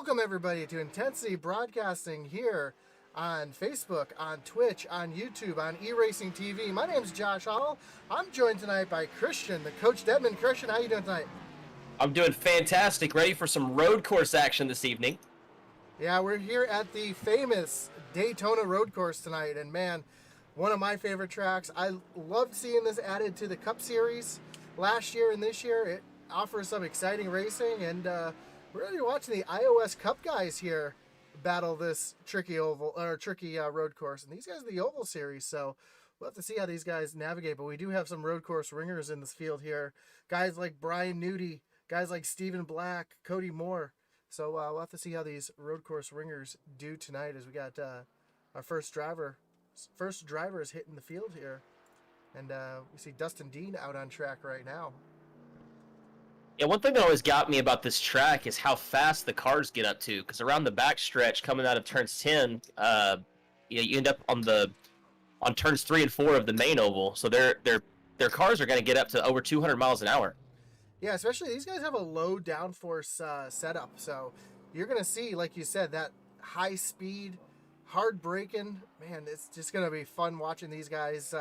Welcome everybody to Intensity Broadcasting here on Facebook, on Twitch, on YouTube, on eRacing TV. My name's Josh Hall. I'm joined tonight by Christian, the Coach Dedman. Christian, how you doing tonight? I'm doing fantastic. Ready for some road course action this evening. Yeah, we're here at the famous Daytona road course tonight, and man, one of my favorite tracks. I loved seeing this added to the Cup Series last year and this year. It offers some exciting racing, and we're going to be watching the iOS Cup guys here battle this tricky road course, and these guys are the Oval Series, so we'll have to see how these guys navigate. But we do have some road course ringers in this field here, guys like Brian Nudie, guys like Stephen Black, Cody Moore. So we'll have to see how these road course ringers do tonight, as we got our first driver is hitting the field here, and we see Dustin Dean out on track right now. Yeah, one thing that always got me about this track is how fast the cars get up to, because around the backstretch coming out of turns 10, you end up on turns 3 and 4 of the main oval, so their cars are going to get up to over 200 miles an hour. Yeah, especially these guys have a low downforce setup, so you're going to see, like you said, that high speed, hard braking. Man, it's just going to be fun watching these guys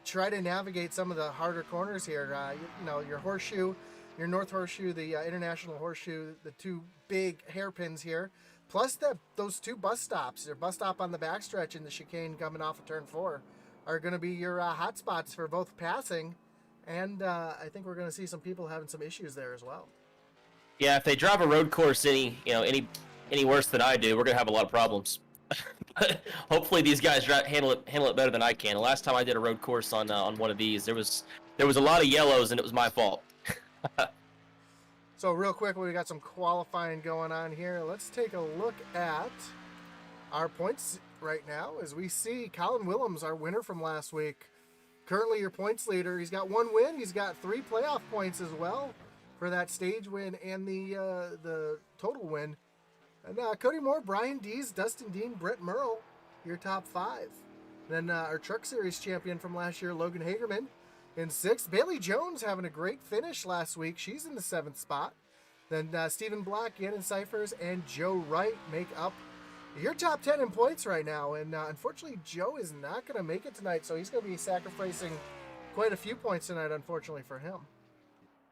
try to navigate some of the harder corners here. Your Horseshoe, your North Horseshoe, the International Horseshoe, the two big hairpins here, plus those two bus stops. Your bus stop on the backstretch and the chicane coming off of turn 4 are going to be your hot spots for both passing, and I think we're going to see some people having some issues there as well. Yeah, if they drive a road course any worse than I do, we're going to have a lot of problems. Hopefully these guys handle it better than I can. The last time I did a road course on one of these, there was a lot of yellows, and it was my fault. So real quick, we got some qualifying going on here. Let's take a look at our points right now, as we see Colin Willems, our winner from last week, currently your points leader. He's got 1 win. He's got 3 playoff points as well for that stage win and the total win. And Cody Moore, Brian Dees, Dustin Dean, Brett Merle, your top 5. Then our Truck Series champion from last year, Logan Hagerman, in 6th. Bailey Jones having a great finish last week. She's in the 7th spot. Then Stephen Black, Gannon Cyphers, and Joe Wright make up your top 10 in points right now. And unfortunately, Joe is not going to make it tonight, so he's going to be sacrificing quite a few points tonight, unfortunately for him.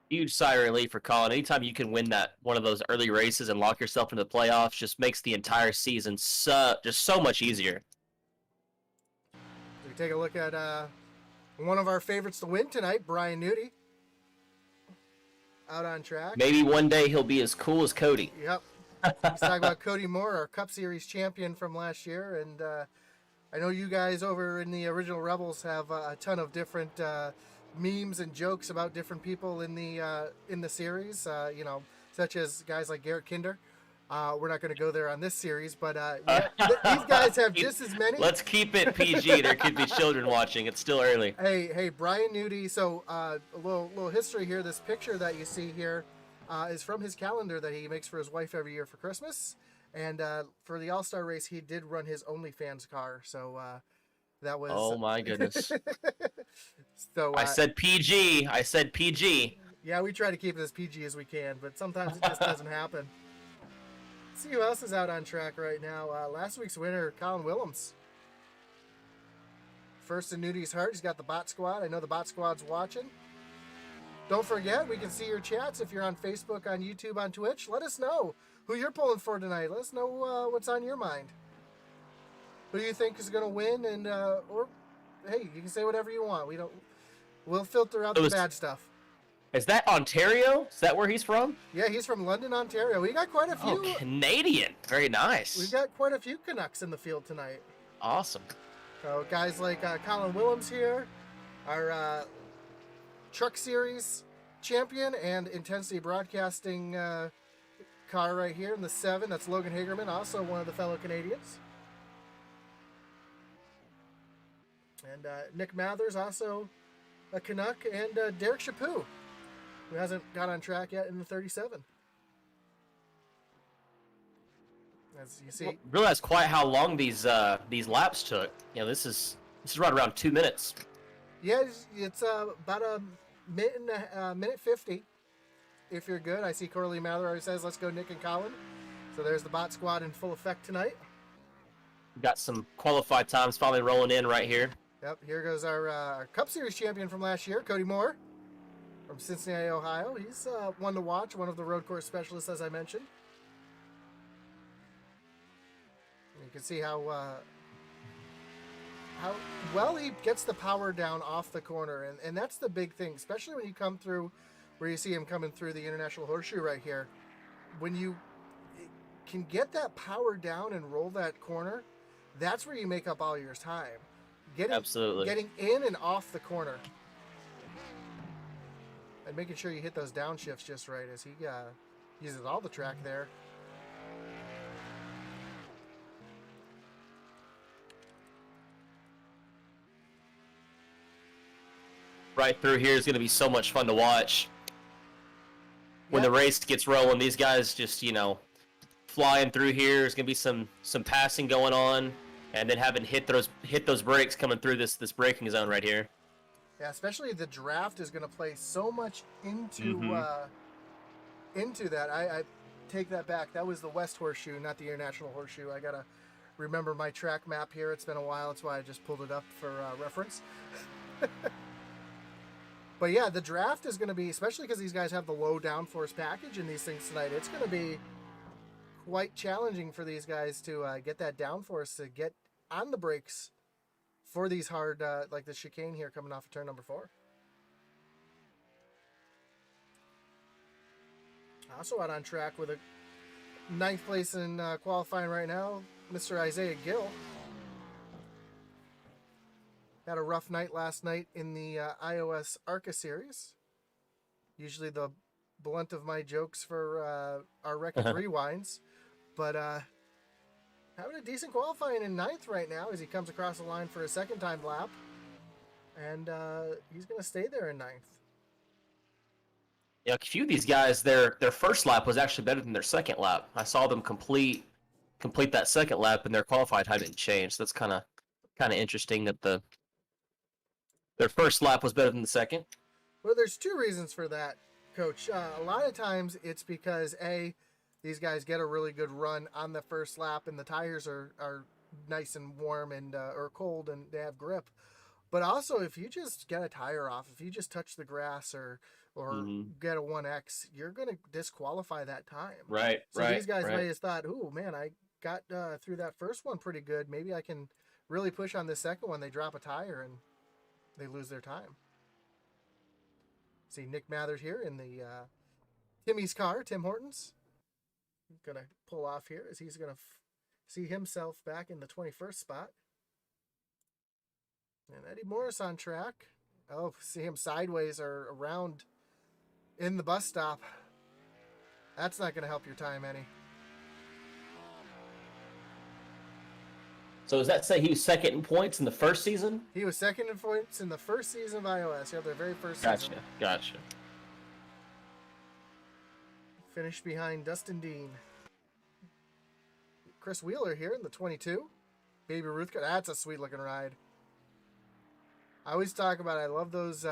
Huge sigh of relief for Colin. Anytime you can win one of those early races and lock yourself into the playoffs, just makes the entire season so much easier. We take a look at one of our favorites to win tonight, Brian Nudie, out on track. Maybe one day he'll be as cool as Cody. Yep. He's talking about Cody Moore, our Cup Series champion from last year, and I know you guys over in the Original Rebels have a ton of different memes and jokes about different people in the series, such as guys like Garrett Kinder. We're not going to go there on this series, but these guys have just as many. Let's keep it PG. There could be children watching. It's still early. Hey, Brian Nudie. So a little history here. This picture that you see here is from his calendar that he makes for his wife every year for Christmas. And for the All-Star race, he did run his OnlyFans car. So that was. Oh my goodness. So I said PG. Yeah, we try to keep it as PG as we can, but sometimes it just doesn't happen. Let's see who else is out on track right now. Last week's winner, Colin Willems. First in Nudie's heart, he's got the Bot Squad. I know the Bot Squad's watching. Don't forget, we can see your chats if you're on Facebook, on YouTube, on Twitch. Let us know who you're pulling for tonight. Let us know what's on your mind. Who do you think is going to win? And or hey, you can say whatever you want. We'll filter out the bad stuff. Is that Ontario? Is that where he's from? Yeah, he's from London, Ontario. We got quite a few. Oh, Canadian. Very nice. We've got quite a few Canucks in the field tonight. Awesome. So guys like Colin Willems here, our Truck Series champion and Intensity Broadcasting car right here in the 7. That's Logan Hagerman, also one of the fellow Canadians. And Nick Mathers, also a Canuck, and Derek Chaput, who hasn't got on track yet in the 37. As you see, realize quite how long these laps took. This is right around 2 minutes. Yeah, it's about a minute 50. If you're good, I see Corley Mather already says, "Let's go, Nick and Colin." So there's the bot squad in full effect tonight. Got some qualified times finally rolling in right here. Yep, here goes our Cup Series champion from last year, Cody Moore, from Cincinnati, Ohio. He's one to watch, one of the road course specialists, as I mentioned. You can see how well he gets the power down off the corner, and that's the big thing, especially when you come through, where you see him coming through the International Horseshoe right here. When you can get that power down and roll that corner, that's where you make up all your time. Absolutely. Getting in and off the corner. And making sure you hit those downshifts just right as he uses all the track there. Right through here is going to be so much fun to watch. When the race gets rolling, these guys just, you know, flying through here. There's going to be some passing going on, and then having hit those brakes coming through this braking zone right here. Yeah, especially the draft is going to play so much into that. I take that back. That was the West Horseshoe, not the International Horseshoe. I got to remember my track map here. It's been a while. That's why I just pulled it up for reference. But yeah, the draft is going to be, especially because these guys have the low downforce package in these things tonight, it's going to be quite challenging for these guys to get that downforce, to get on the brakes for these hard, like the chicane here coming off of turn number 4. Also out on track with a 9th place in qualifying right now, Mr. Isaiah Gill. Had a rough night last night in the iOS ARCA series. Usually the blunt of my jokes for our record rewinds. But having a decent qualifying in 9th right now as he comes across the line for a second time lap. And he's going to stay there in 9th. Yeah, a few of these guys, their first lap was actually better than their second lap. I saw them complete that second lap, and their qualified time didn't change. So that's kind of interesting that their first lap was better than the second. Well, there's 2 reasons for that, Coach. A lot of times it's because, A, these guys get a really good run on the first lap, and the tires are nice and warm and or cold, and they have grip. But also, if you just get a tire off, if you just touch the grass or get a 1X, you're going to disqualify that time. Right, so these guys may have thought, "Ooh, man, I got through that first one pretty good. Maybe I can really push on this second one." They drop a tire and they lose their time. See Nick Mathers here in the Timmy's car, Tim Hortons. Going to pull off here as he's going to see himself back in the 21st spot. And Eddie Morris on track. Oh, see him sideways or around in the bus stop. That's not going to help your time any. So does that say he was second in points in the first season? He was second in points in the first season of iOS. Yeah, their very first season. Gotcha. Finished behind Dustin Dean. Chris Wheeler here in the 22. Baby Ruth, that's a sweet looking ride. I always talk about, I love those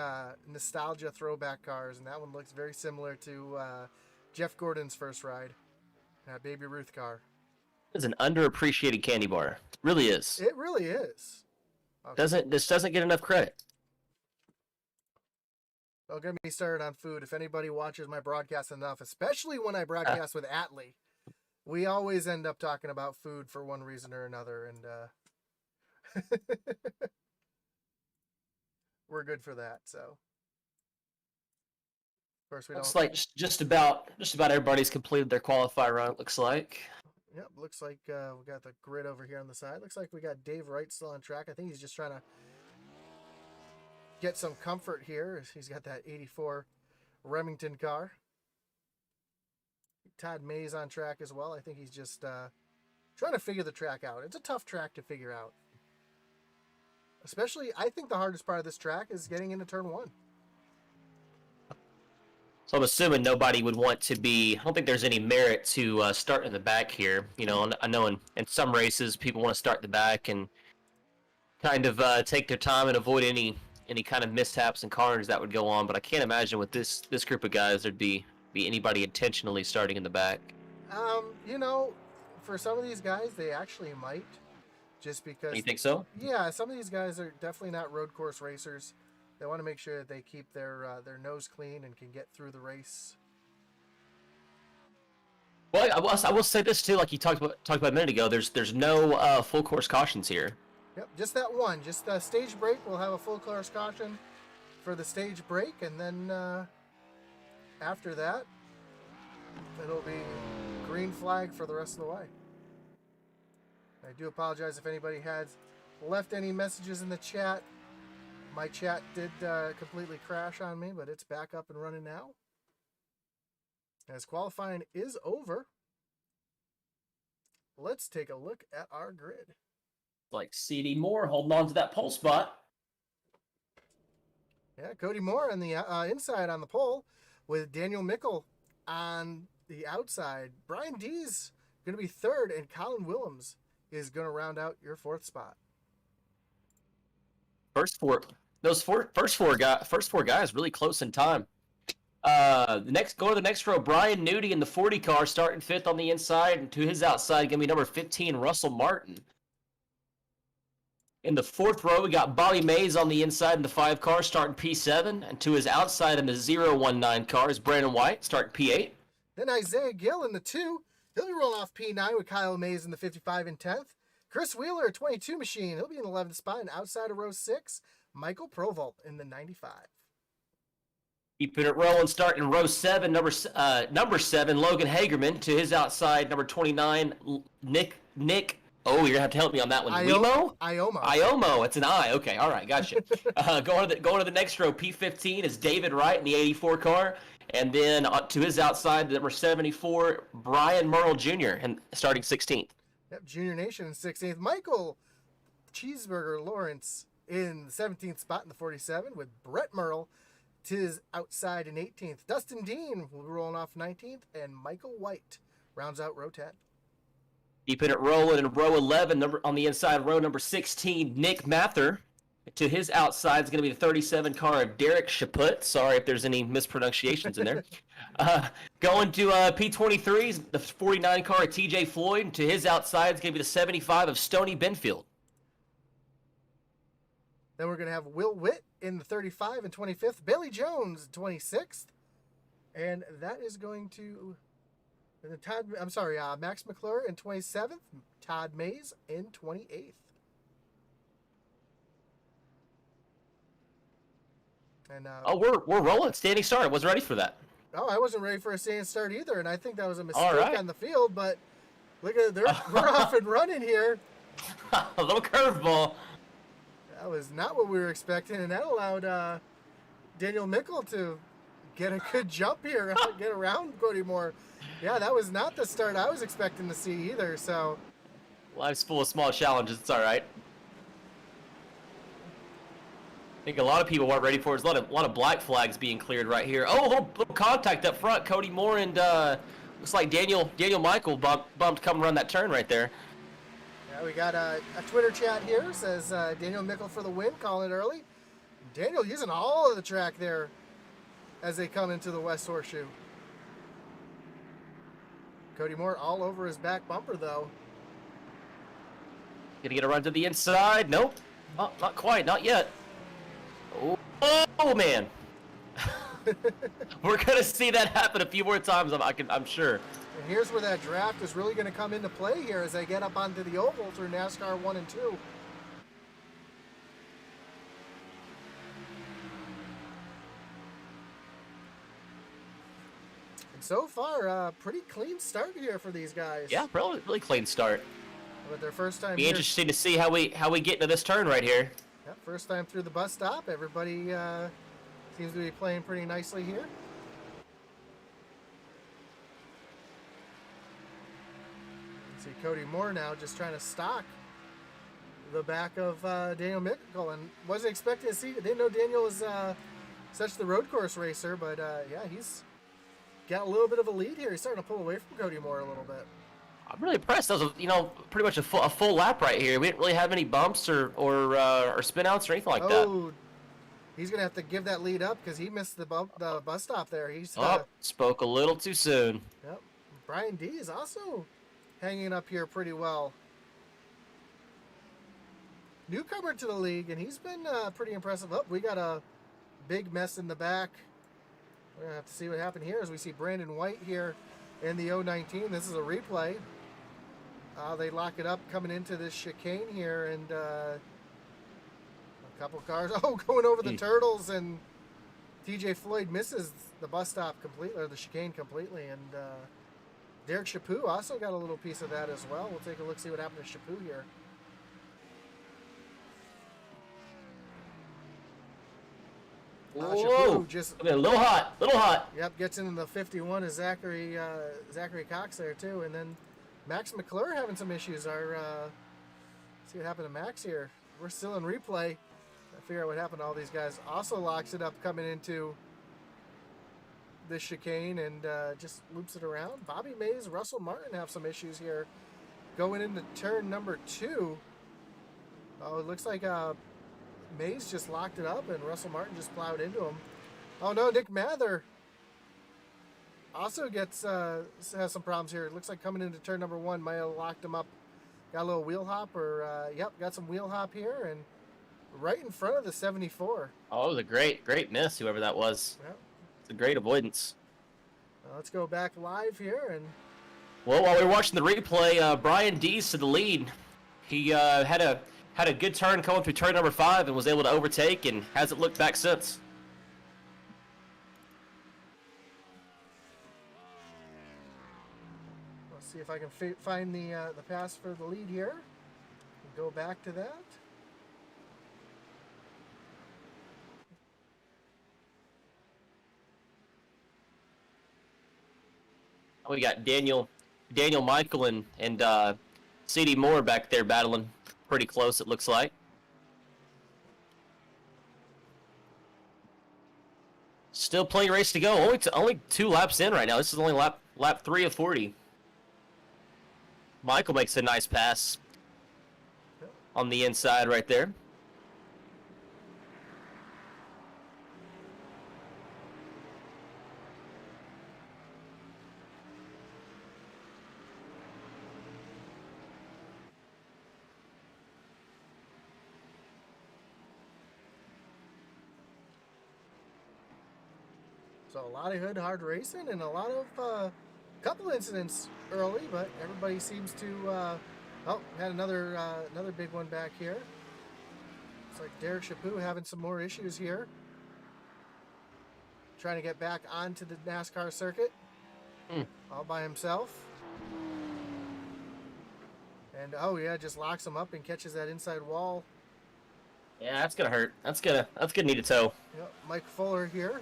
nostalgia throwback cars, and that one looks very similar to Jeff Gordon's first ride. That Baby Ruth car. It's an underappreciated candy bar. It really is. It really is. Okay. This doesn't get enough credit. Don't get me started on food. If anybody watches my broadcast enough, especially when I broadcast with Atlee, we always end up talking about food for one reason or another, and we're good for that. So, of course, we don't. Looks like just about everybody's completed their qualifier run. It looks like. Yep, looks like we got the grid over here on the side. Looks like we got Dave Wright still on track. I think he's just trying to get some comfort here. He's got that 84 Remington car. Todd Mays on track as well. I think he's just trying to figure the track out. It's a tough track to figure out. Especially, I think the hardest part of this track is getting into turn 1. So I'm assuming nobody would want to be. I don't think there's any merit to start in the back here. You know, I know in some races people want to start the back and kind of take their time and avoid any kind of mishaps and carnage that would go on. But I can't imagine with this group of guys there'd be anybody intentionally starting in the back. You know, for some of these guys, they actually might, just because. You think so? Yeah, some of these guys are definitely not road course racers. They want to make sure that they keep their nose clean and can get through the race. Well, I will say this too, like you talked about a minute ago. There's no full course cautions here. Yep, just that one. Just the stage break. We'll have a full course caution for the stage break, and then after that, it'll be green flag for the rest of the way. I do apologize if anybody has left any messages in the chat. My chat did completely crash on me, but it's back up and running now. As qualifying is over, let's take a look at our grid. Like CD Moore holding on to that pole spot. Yeah, Cody Moore on the inside on the pole with Daniel Mickle on the outside. Brian D's going to be third, and Colin Willems is going to round out your fourth spot. First four guys really close in time. Go to the next row. Brian Nudie in the 40 car starting fifth on the inside, and to his outside gonna be number 15 Russell Martin. In the fourth row, we got Bobby Mays on the inside in the 5 car starting P7, and to his outside in the 019 car is Brandon White starting P8. Then Isaiah Gill in the 2. He'll be rolling off P9 with Kyle Mays in the 55 and 10th. Chris Wheeler, 22 machine. He'll be in the 11th spot, and outside of row 6, Michael Provolt in the 95. Keeping it rolling, starting in row 7, number 7, Logan Hagerman. To his outside, number 29, Nick. Oh, you're gonna have to help me on that one. Iomo. Iomo. It's an I. Okay, all right, gotcha. Going to the next row, P15 is David Wright in the 84 car, and then to his outside, number 74, Brian Merle Jr. and starting 16th. Yep, Junior Nation in 16th. Michael Cheeseburger Lawrence in the 17th spot in the 47 with Brett Merle to his outside in 18th. Dustin Dean will be rolling off 19th, and Michael White rounds out row 10. Keeping it rolling in row 11, on the inside row number 16, Nick Mather. To his outside is going to be the 37 car of Derek Chaput. Sorry if there's any mispronunciations in there. Going to P23s, the 49 car of TJ Floyd. And to his outside is going to be the 75 of Stoney Benfield. Then we're going to have Will Witt in the 35 and 25th. Bailey Jones, 26th. And that is going to... Max McClure in 27th. Todd Mays in 28th. And we're rolling. Standing start. I wasn't ready for that. Oh, I wasn't ready for a standing start either, and I think that was a mistake on the field. But look at we're off and running here. A little curveball. That was not what we were expecting, and that allowed Daniel Mickle to get a good jump here, get around Cody Moore. Yeah, that was not the start I was expecting to see either. So life's full of small challenges. It's all right. I think a lot of people weren't ready for it. There's a lot of black flags being cleared right here. Oh, a little contact up front. Cody Moore and looks like Daniel Michael bumped coming around that turn right there. Yeah, we got a Twitter chat here. Says Daniel Mickle for the win, calling it early. Daniel using all of the track there as they come into the West Horseshoe. Cody Moore all over his back bumper, though. Gonna get a run to the inside. Nope. Not quite. Not yet. Oh man. We're going to see that happen a few more times, I'm sure. And here's where that draft is really going to come into play here as they get up onto the oval through NASCAR 1 and 2. So far, pretty clean start here for these guys. Yeah, really clean start. But their first time. Be interesting to see how we get into this turn right here. Yep, first time through the bus stop. Everybody seems to be playing pretty nicely here. See Cody Moore now just trying to stalk the back of Daniel Mickle, and wasn't expecting to see. Didn't know Daniel was such the road course racer, but yeah, he's got a little bit of a lead here. He's starting to pull away from Cody Moore a little bit. I'm really impressed. That was pretty much a full lap right here. We didn't really have any bumps or spin outs or anything like that. Oh, he's gonna have to give that lead up because he missed the bus stop there. He's spoke a little too soon. Yep. Brian D is also hanging up here pretty well. Newcomer to the league, and he's been pretty impressive. Oh, we got a big mess in the back. We're going to have to see what happened here as we see Brandon White here in the 019. This is a replay. They lock it up coming into this chicane here, and a couple cars. Oh, going over the turtles, and TJ Floyd misses the bus stop completely, or the chicane completely, and Derek Chaput also got a little piece of that as well. We'll take a look, see what happened to Chaput here. Whoa! Just a little hot, little hot. Yep, gets into the 51 is Zachary Cox there too, and then Max McClure having some issues. See what happened to Max here. We're still in replay. I figure out what happened to all these guys. Also locks it up coming into the chicane and just loops it around. Bobby Mays, Russell Martin have some issues here going into turn number 2. Oh, it looks like Mays just locked it up and Russell Martin just plowed into him. Oh no, Nick Mather also has some problems here. It looks like coming into turn number 1 might have locked him up. Got a little wheel hop, or yep, got some wheel hop here, and right in front of the 74. Oh, it was a great miss, whoever that was. Yep. It's a great avoidance. Let's go back live here, and well, while we were watching the replay, Brian Dees to the lead. He had a good turn coming through turn number 5 and was able to overtake, and hasn't looked back since. let's see if I can find the pass for the lead here. Go back to that. We got Daniel Michael and Cody Moore back there battling pretty close, it looks like. Still plenty of race to go. Only 2 laps in right now. This is only lap 3 of 40. Michael makes a nice pass on the inside right there. So a lot of good hard racing and a lot of couple incidents early, but everybody seems to had another big one back here. It's like Derek Chaput having some more issues here, trying to get back onto the NASCAR circuit all by himself. And oh yeah, just locks him up and catches that inside wall. Yeah, that's gonna hurt. That's gonna need a tow. Yep, Mike Fuller here.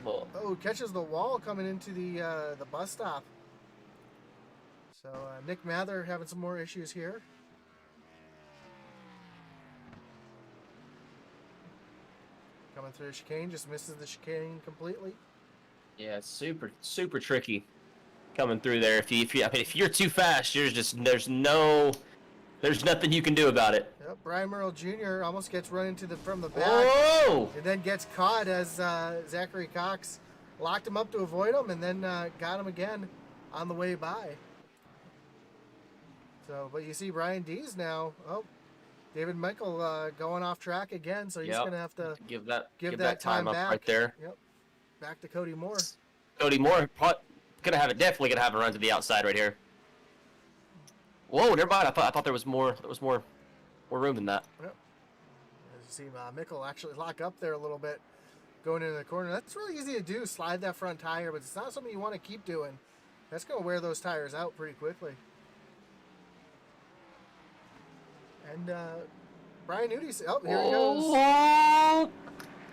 Oh, catches the wall coming into the bus stop. So Nick Mather having some more issues here. Coming through the chicane, just misses the chicane completely. Yeah, it's super tricky coming through there. If you're too fast, there's nothing you can do about it. Yep, Brian Merle Jr. almost gets run into from the back. Whoa! And then gets caught as Zachary Cox locked him up to avoid him, and then got him again on the way by. So, but you see Brian Dees now. Oh, David Michael going off track again, so he's gonna have to give that time up back right there. Yep, back to Cody Moore. Cody Moore definitely gonna have a run to the outside right here. Whoa, never mind. I thought there was more room than that. Yep. As you see, Michael actually lock up there a little bit, going into the corner. That's really easy to do. Slide that front tire, but it's not something you want to keep doing. That's gonna wear those tires out pretty quickly. And Brian Nudie, oh, here he goes. Oh,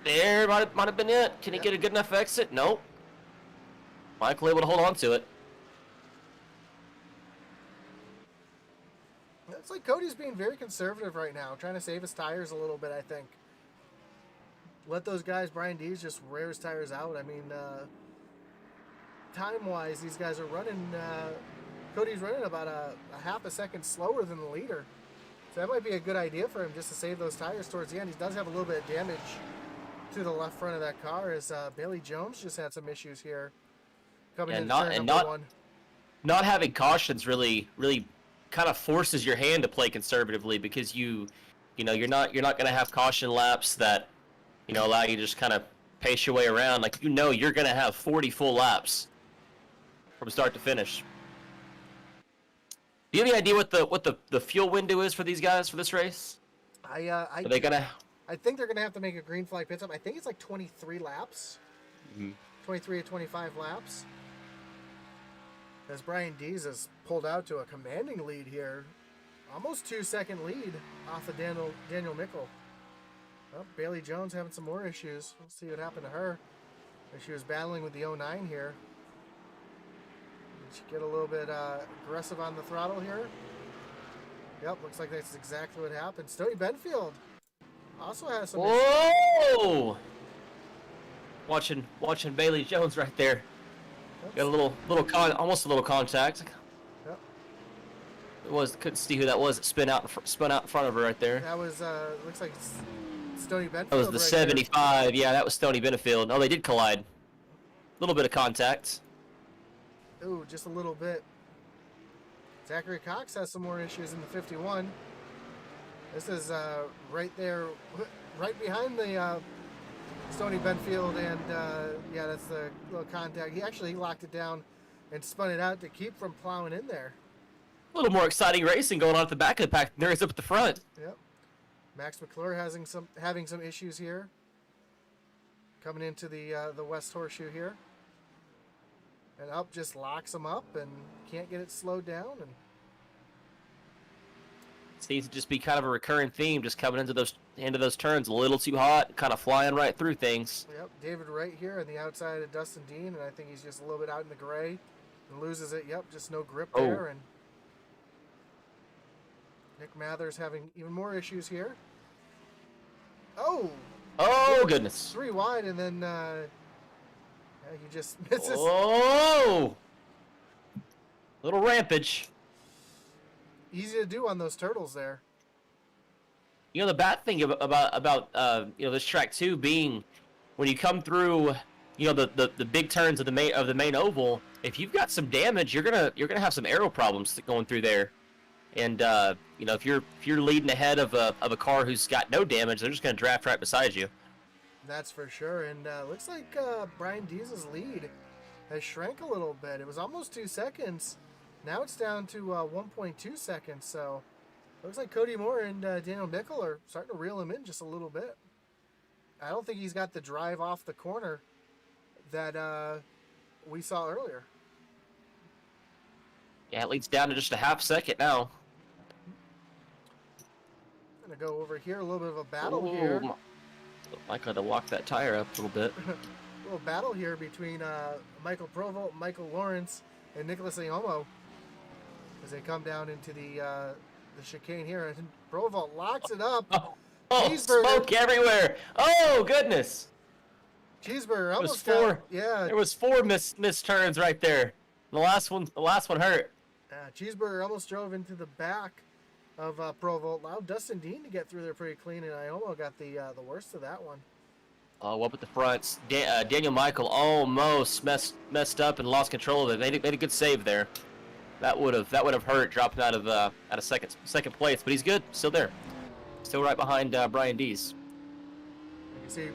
there might have been it. Can he get a good enough exit? Nope. Michael able to hold on to it. It's like Cody's being very conservative right now, trying to save his tires a little bit, I think. Let those guys, Brian Dees, just wear his tires out. I mean, time-wise, these guys are running, Cody's running about a half a second slower than the leader. So that might be a good idea for him, just to save those tires towards the end. He does have a little bit of damage to the left front of that car, as Bailey Jones just had some issues here coming And in not turn and number not one. not having cautions really kind of forces your hand to play conservatively, because you're not going to have caution laps that allow you to just kind of pace your way around. Like, you're going to have 40 full laps from start to finish. Do you have any idea what the fuel window is for these guys for this race? Are they gonna? I think they're gonna have to make a green flag pit stop. I think it's like 23 laps, 23 to 25 laps. As Brian Dees has pulled out to a commanding lead here, almost 2-second lead off of Daniel Mickle. Well, Bailey Jones having some more issues. We'll see what happened to her. She was battling with the 09 here. Did she get a little bit aggressive on the throttle here? Yep, looks like that's exactly what happened. Stony Benfield also has some issues. Whoa! Watching Bailey Jones right there. Oops. Got almost a little contact. Yep. Couldn't see who that was that spun out in front of her right there. That was looks like Stony Benfield. That was the right 75. there. Yeah, that was Stony Benefield. Oh, they did collide. A little bit of contact. Ooh, just a little bit. Zachary Cox has some more issues in the 51. This is right there, right behind the Stony Benfield, and yeah, that's the little contact. He locked it down and spun it out to keep from plowing in there. A little more exciting racing going on at the back of the pack than there is up at the front. Yep. Max McClure having some issues here. Coming into the West Horseshoe here. And up just locks him up and can't get it slowed down. And seems to just be kind of a recurring theme, just coming into those turns a little too hot, kind of flying right through things. Yep, David Wright here on the outside of Dustin Dean, and I think he's just a little bit out in the gray and loses it. Yep, just no grip there. And Nick Mathers having even more issues here. Oh, Goodness. 3 wide, and then he just misses. Oh, little rampage. Easy to do on those turtles there. The bad thing about this track too being when you come through, the big turns of the main oval. If you've got some damage, you're gonna have some aero problems going through there. And if you're leading ahead of a car who's got no damage, they're just gonna draft right beside you. That's for sure. And looks like Brian Dees' lead has shrank a little bit. It was almost 2 seconds. Now it's down to 1.2 seconds. So looks like Cody Moore and Daniel Mickle are starting to reel him in just a little bit. I don't think he's got the drive off the corner that we saw earlier. Yeah, it leads down to just a half second now. I'm going to go over here. A little bit of a battle here. Mike had to walk that tire up a little bit. A little battle here between Michael Provolt, Michael Lawrence, and Nicholas Iomo as they come down into the chicane here. And Provolt locks it up. Smoke everywhere. Oh, goodness. Cheeseburger almost There was 4 missed turns right there. The last one hurt. Cheeseburger almost drove into the back of Provolt. Allowed Dustin Dean to get through there pretty clean, and Iomo got the worst of that one. Oh, up at the fronts. Daniel Michael almost messed up and lost control of it. Made a good save there. That would have hurt dropping out of second place, but he's good, still there, still right behind Brian Dees. You can see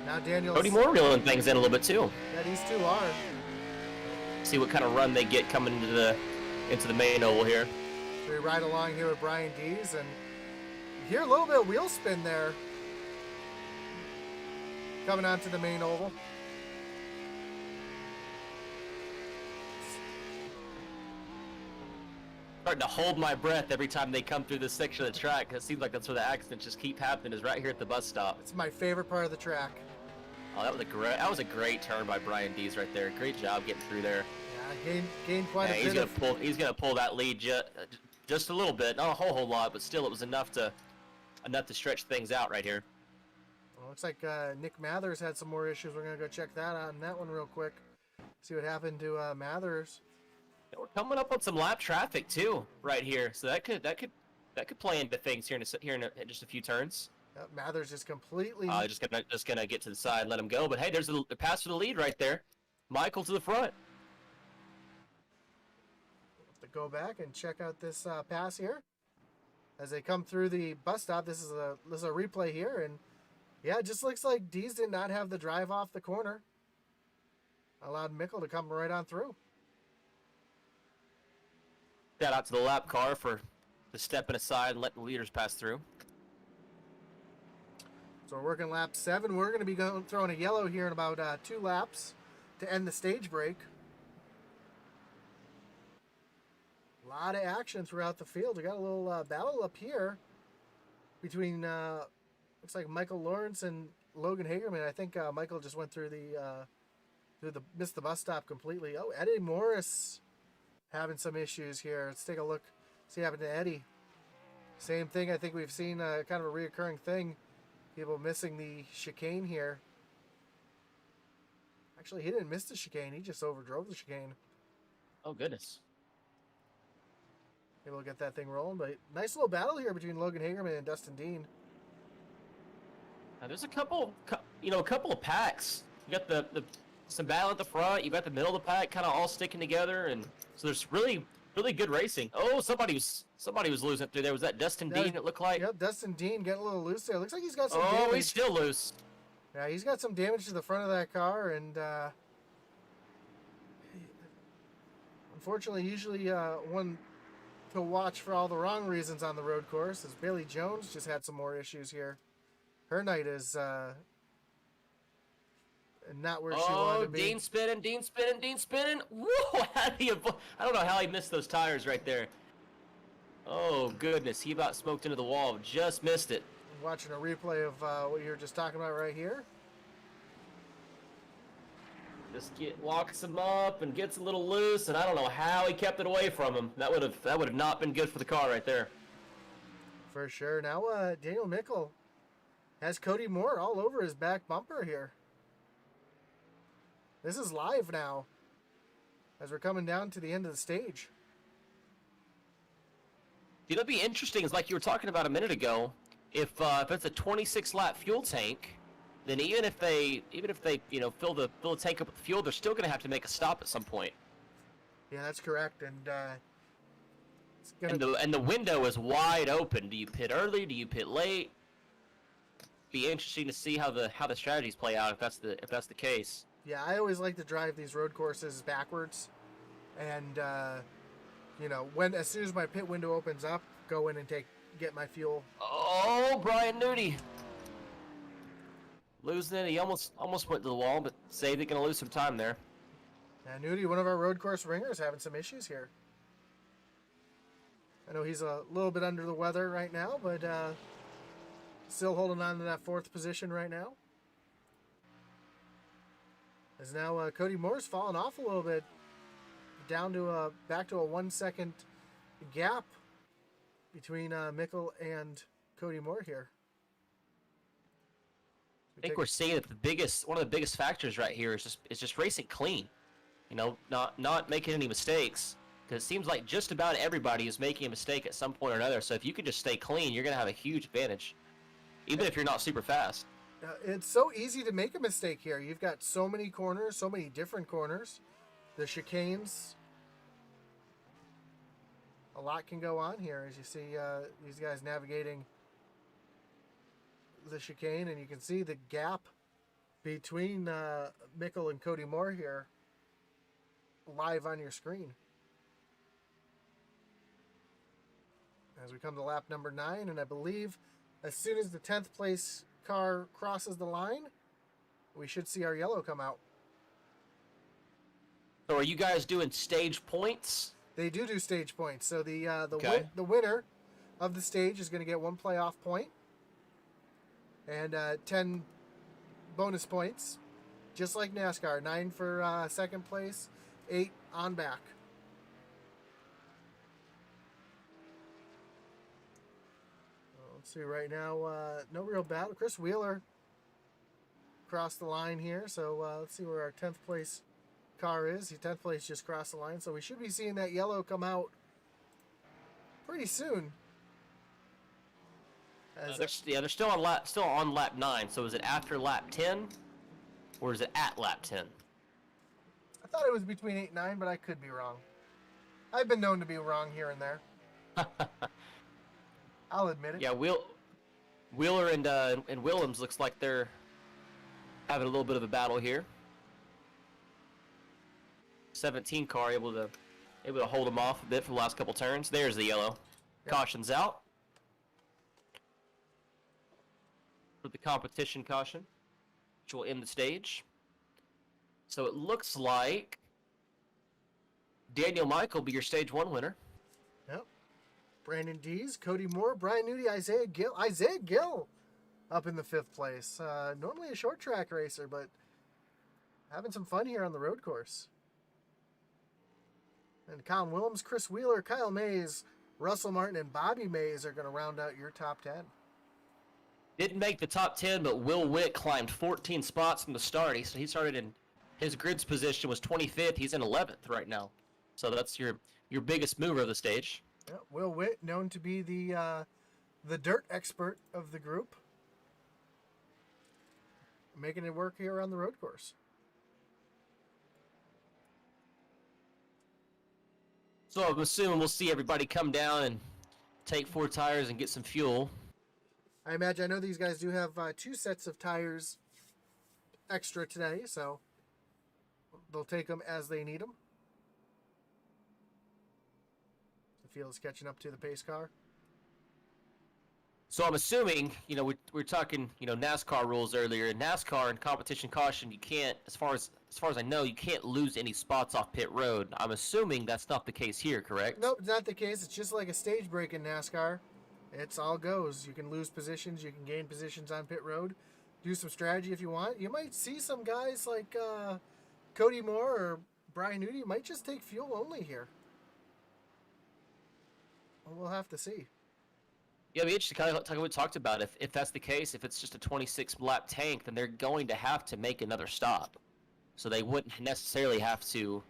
now Daniel. Cody Moore reeling things in a little bit too. Yeah, these two are. See what kind of run they get coming into the main oval here. So we ride along here with Brian Dees, and you hear a little bit of wheel spin there coming onto the main oval. Starting to hold my breath every time they come through this section of the track. It seems like that's where the accidents just keep happening, is right here at the bus stop. It's my favorite part of the track. Oh, that was a great turn by Brian Dees right there. Great job getting through there. Yeah, gained quite a bit. He's gonna pull that lead just a little bit, not a whole lot, but still it was enough to stretch things out right here. Well, looks like Nick Mathers had some more issues. We're gonna go check that out on that one real quick. See what happened to Mathers. We're coming up on some lap traffic too, right here. So that could play into things here in just a few turns. Mathers just completely. Just gonna get to the side, and let him go. But hey, there's a pass for the lead right there. Michael to the front. To go back and check out this pass here as they come through the bus stop. This is a replay here, and yeah, it just looks like Dees did not have the drive off the corner. Allowed Mickle to come right on through. Shout out to the lap car for the stepping aside and letting the leaders pass through. So we're working lap 7. We're going to be throwing a yellow here in about 2 laps to end the stage break. A lot of action throughout the field. We got a little battle up here between looks like Michael Lawrence and Logan Hagerman. I think Michael just went through missed the bus stop completely. Oh, Eddie Morris having some issues here. Let's take a look, see what happened to Eddie. Same thing. I think we've seen kind of a reoccurring thing. People missing the chicane here. Actually, he didn't miss the chicane. He just overdrove the chicane. Oh, goodness. Able to get that thing rolling. But nice little battle here between Logan Hagerman and Dustin Dean. Now, there's a couple of packs. You got some battle at the front. You got the middle of the pack kind of all sticking together, and so there's really good racing. Oh, somebody was losing through there. Was that Dustin Dean? It looked like. Yep, Dustin Dean getting a little loose there. Looks like he's got some. Oh, damage. He's still loose. Yeah, he's got some damage to the front of that car, and unfortunately, usually one to watch for all the wrong reasons on the road course is Bailey Jones. Just had some more issues here. Her night is not where she wanted to be. Dean spinning. Whoa! I don't know how he missed those tires right there. Oh, goodness. He about smoked into the wall. Just missed it. Watching a replay of what you were just talking about right here. Just walks him up and gets a little loose, and I don't know how he kept it away from him. That would have not been good for the car right there. For sure. Now Daniel Mickle has Cody Moore all over his back bumper here. This is live now as we're coming down to the end of the stage. It'll be interesting, is like you were talking about a minute ago. If it's a 26 lap fuel tank, then even if they fill the tank up with fuel, they're still going to have to make a stop at some point. Yeah, that's correct. And the window is wide open. Do you pit early? Do you pit late? Be interesting to see how the strategies play out if that's the case. Yeah, I always like to drive these road courses backwards, and as soon as my pit window opens up, go in and get my fuel. Oh, Brian Nudie losing it. He almost went to the wall, but saved it. Gonna lose some time there. And Nudie, one of our road course ringers, having some issues here. I know he's a little bit under the weather right now, but still holding on to that 4th position right now. As now Cody Moore's fallen off a little bit, down to back to a 1 second gap between Mickle and Cody Moore here. I think we're seeing that one of the biggest factors right here is just racing clean. Not making any mistakes, because it seems like just about everybody is making a mistake at some point or another. So if you can just stay clean, you're gonna have a huge advantage, even if you're not super fast. It's so easy to make a mistake here. You've got so many corners, so many different corners. The chicanes. A lot can go on here as you see these guys navigating the chicane, and you can see the gap between Mickle and Cody Moore here live on your screen. As we come to lap number 9, and I believe as soon as the 10th place car crosses the line, we should see our yellow come out. So are you guys doing stage points? They do stage points. So the Okay. the winner of the stage is going to get 1 playoff point and 10 bonus points, just like NASCAR. 9 for second place, 8 on back. Let's see right now, no real battle. Chris Wheeler crossed the line here, so let's see where our 10th place car is. 10th place just crossed the line, so we should be seeing that yellow come out pretty soon. They're still on lap 9. So is it after lap 10, or is it at lap 10? thought it was between 8 and 9, but I could be wrong. I've been known to be wrong here and there. I'll admit it. Yeah, Wheeler and Willems looks like they're having a little bit of a battle here. 17 car able to hold them off a bit for the last couple turns. There's the yellow. Yep. Caution's out. For the competition caution, which will end the stage. So it looks like Daniel Michael will be your stage 1 winner. Yep. Brandon Dees, Cody Moore, Brian Nudie, Isaiah Gill up in the 5th place. Normally a short track racer, but having some fun here on the road course. And Colin Willems, Chris Wheeler, Kyle Mays, Russell Martin, and Bobby Mays are going to round out your top 10. Didn't make the top 10, but Will Witt climbed 14 spots from the start. He started in his grids position was 25th. He's in 11th right now. So that's your biggest mover of the stage. Yeah, Will Witt, known to be the dirt expert of the group, making it work here on the road course. So I'm assuming we'll see everybody come down and take 4 tires and get some fuel. I know these guys do have 2 sets of tires extra today, so they'll take them as they need them. The field is catching up to the pace car. So I'm assuming, we're talking, NASCAR rules earlier. In NASCAR and competition caution, you can't, as far as I know, you can't lose any spots off pit road. I'm assuming that's not the case here, correct? Nope, it's not the case. It's just like a stage break in NASCAR. It's all goes. You can lose positions. You can gain positions on pit road. Do some strategy if you want. You might see some guys like Cody Moore or Brian Nudie might just take fuel only here. Well, we'll have to see. Yeah, it'd be interesting to kind of talk what we talked about. If that's the case, if it's just a 26-lap tank, then they're going to have to make another stop. So they wouldn't necessarily have to,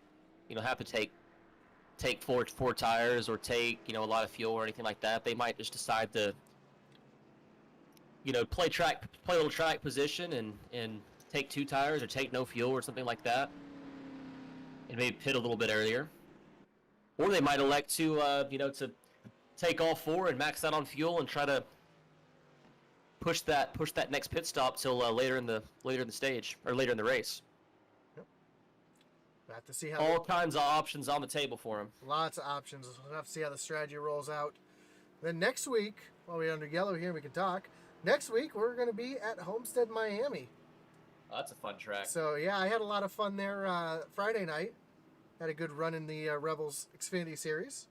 take four tires or take a lot of fuel or anything like that. They might just decide to play a little track position and take 2 tires or take no fuel or something like that, and maybe pit a little bit earlier. Or they might elect to to take all 4 and max out on fuel and try to push that next pit stop till later in the stage or later in the race. We'll have to see how all kinds of options on the table for them. Lots of options. We'll have to see how the strategy rolls out. Then next week, while we're under yellow here, we can talk. Next week, we're going to be at Homestead, Miami. Oh, that's a fun track. So, yeah, I had a lot of fun there Friday night. Had a good run in the Rebels Xfinity Series.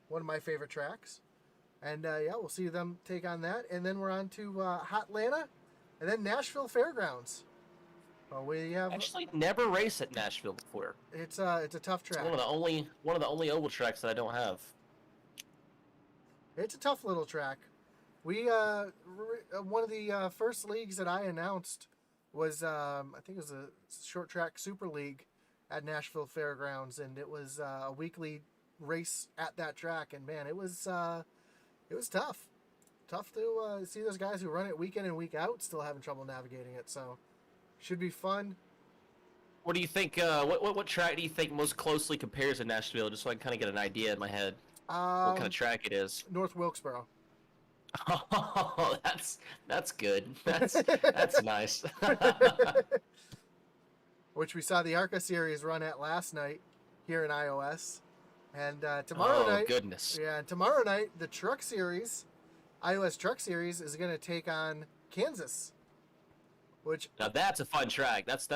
One of my favorite tracks. And, yeah, we'll see them take on that. And then we're on to Hotlanta and then Nashville Fairgrounds. We have actually never raced at Nashville before. It's a tough track. It's one of the only oval tracks that I don't have. It's a tough little track. We one of the first leagues that I announced was I think it was a short track super league at Nashville Fairgrounds, and it was a weekly race at that track. And man, it was tough to see those guys who run it week in and week out still having trouble navigating it. So. Should be fun. What do you think? What track do you think most closely compares to Nashville? Just so I can kind of get an idea in my head. What kind of track it is? North Wilkesboro. Oh, that's good. That's nice. Which we saw the ARCA series run at last night here in iOS, and tomorrow night. Oh goodness. Yeah, and tomorrow night the Truck Series, iOS Truck Series is going to take on Kansas. Which now that's a fun track. That's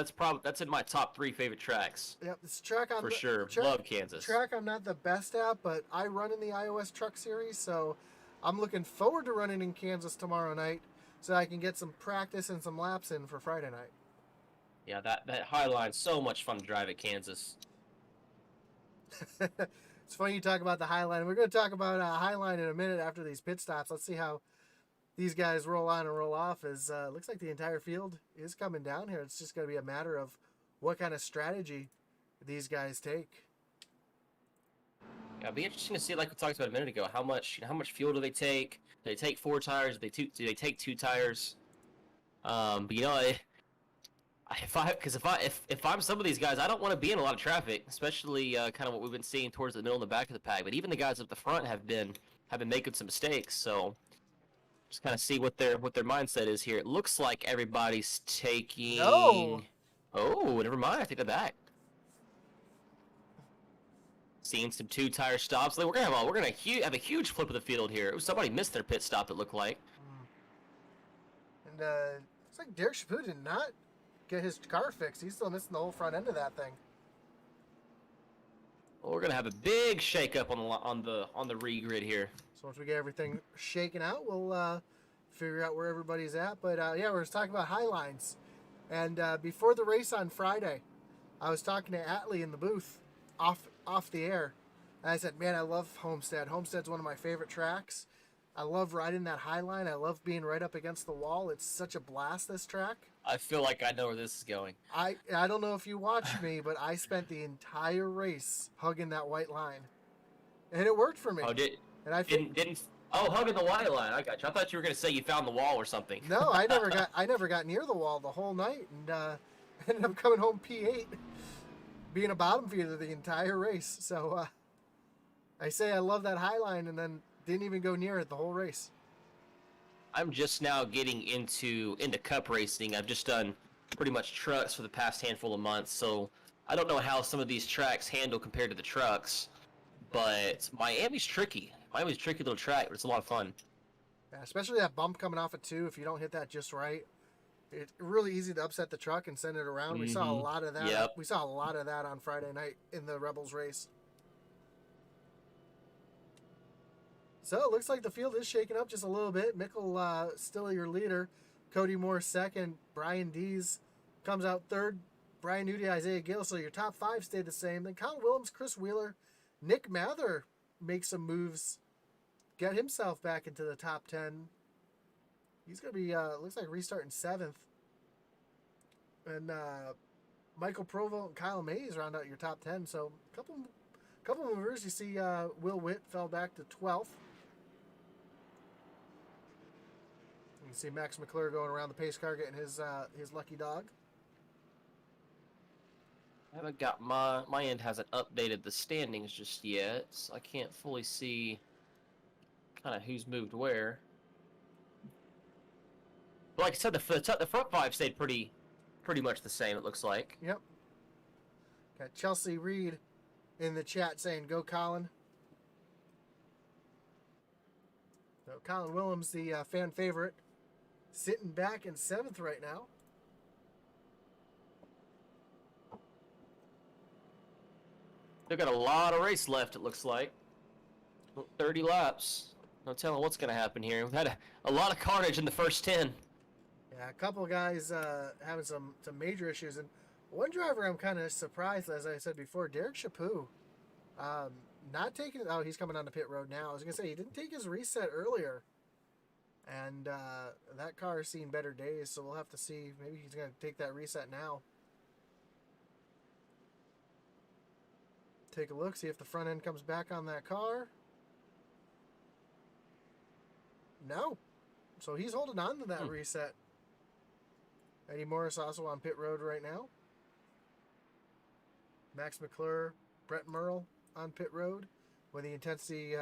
in my top 3 favorite tracks. Yep, this track for sure. Love Kansas. Track I'm not the best at, but I run in the iOS Truck Series, so I'm looking forward to running in Kansas tomorrow night, so I can get some practice and some laps in for Friday night. Yeah, that high line's so much fun to drive at Kansas. It's funny you talk about the high line. We're going to talk about high line in a minute after these pit stops. Let's see how these guys roll on and roll off. As looks like the entire field is coming down here. It's just going to be a matter of what kind of strategy these guys take. Yeah, it'll be interesting to see, like we talked about a minute ago, how much fuel do they take? Do they take 4 tires? Do they take 2 tires? But If I'm some of these guys, I don't want to be in a lot of traffic, especially kind of what we've been seeing towards the middle and the back of the pack. But even the guys up the front have been making some mistakes. So just kind of see what their mindset is here. It looks like everybody's taking. No. Oh, never mind. I take that back. Seeing some 2-tire stops. We're gonna have a huge flip of the field here. Ooh, somebody missed their pit stop. It looked like. And looks like Derek Chapu did not get his car fixed. He's still missing the whole front end of that thing. Well, we're gonna have a big shakeup on the regrid here. So once we get everything shaken out, we'll figure out where everybody's at. But yeah, we're just talking about Highlines. And before the race on Friday, I was talking to Atlee in the booth off the air. And I said, man, I love Homestead. Homestead's one of my favorite tracks. I love riding that Highline. I love being right up against the wall. It's such a blast, this track. I feel like I know where this is going. I don't know if you watched me, but I spent the entire race hugging that white line. And it worked for me. Oh, and I didn't hugging the white line. I got you. I thought you were gonna say you found the wall or something. No, I never got near the wall the whole night, and ended up coming home P8, being a bottom feeder the entire race. So I say I love that Highline, and then didn't even go near it the whole race. I'm just now getting into cup racing. I've just done pretty much trucks for the past handful of months, so I don't know how some of these tracks handle compared to the trucks. But Miami's tricky. Miami's a tricky little track, but it's a lot of fun. Yeah, especially that bump coming off it too. If you don't hit that just right, it's really easy to upset the truck and send it around. We saw a lot of that. Yep. We saw a lot of that on Friday night in the Rebels race. So it looks like the field is shaking up just a little bit. Mickle still your leader. Cody Moore second. Brian Dees comes out third. Brian Nudie, Isaiah Gill. So your top 5 stayed the same. Then Colin Willems, Chris Wheeler, Nick Mather make some moves, get himself back into the top 10. He's going to be, looks like restarting 7th. And Michael Provo and Kyle Mays round out your top 10. So a couple movers. You see Will Witt fell back to 12th. You can see Max McClure going around the pace car getting his lucky dog. I haven't got my end hasn't updated the standings just yet, so I can't fully see kind of who's moved where. But like I said, the front 5 stayed pretty much the same. It looks like. Yep. Got Chelsea Reed in the chat saying, "Go Colin." So Colin Willems, the fan favorite, sitting back in 7th right now. They've got a lot of race left, it looks like. 30 laps. No telling what's going to happen here. We've had a lot of carnage in the first 10. Yeah, a couple of guys having some major issues. And one driver I'm kind of surprised, as I said before, Derek Chapu. Not taking... Oh, he's coming on the pit road now. I was going to say, he didn't take his reset earlier. And that car has seen better days, so we'll have to see. Maybe he's going to take that reset now. Take a look, see if the front end comes back on that car. No. So he's holding on to that reset. Eddie Morris also on pit road right now. Max McClure, Brett Merle on pit road with the Intensity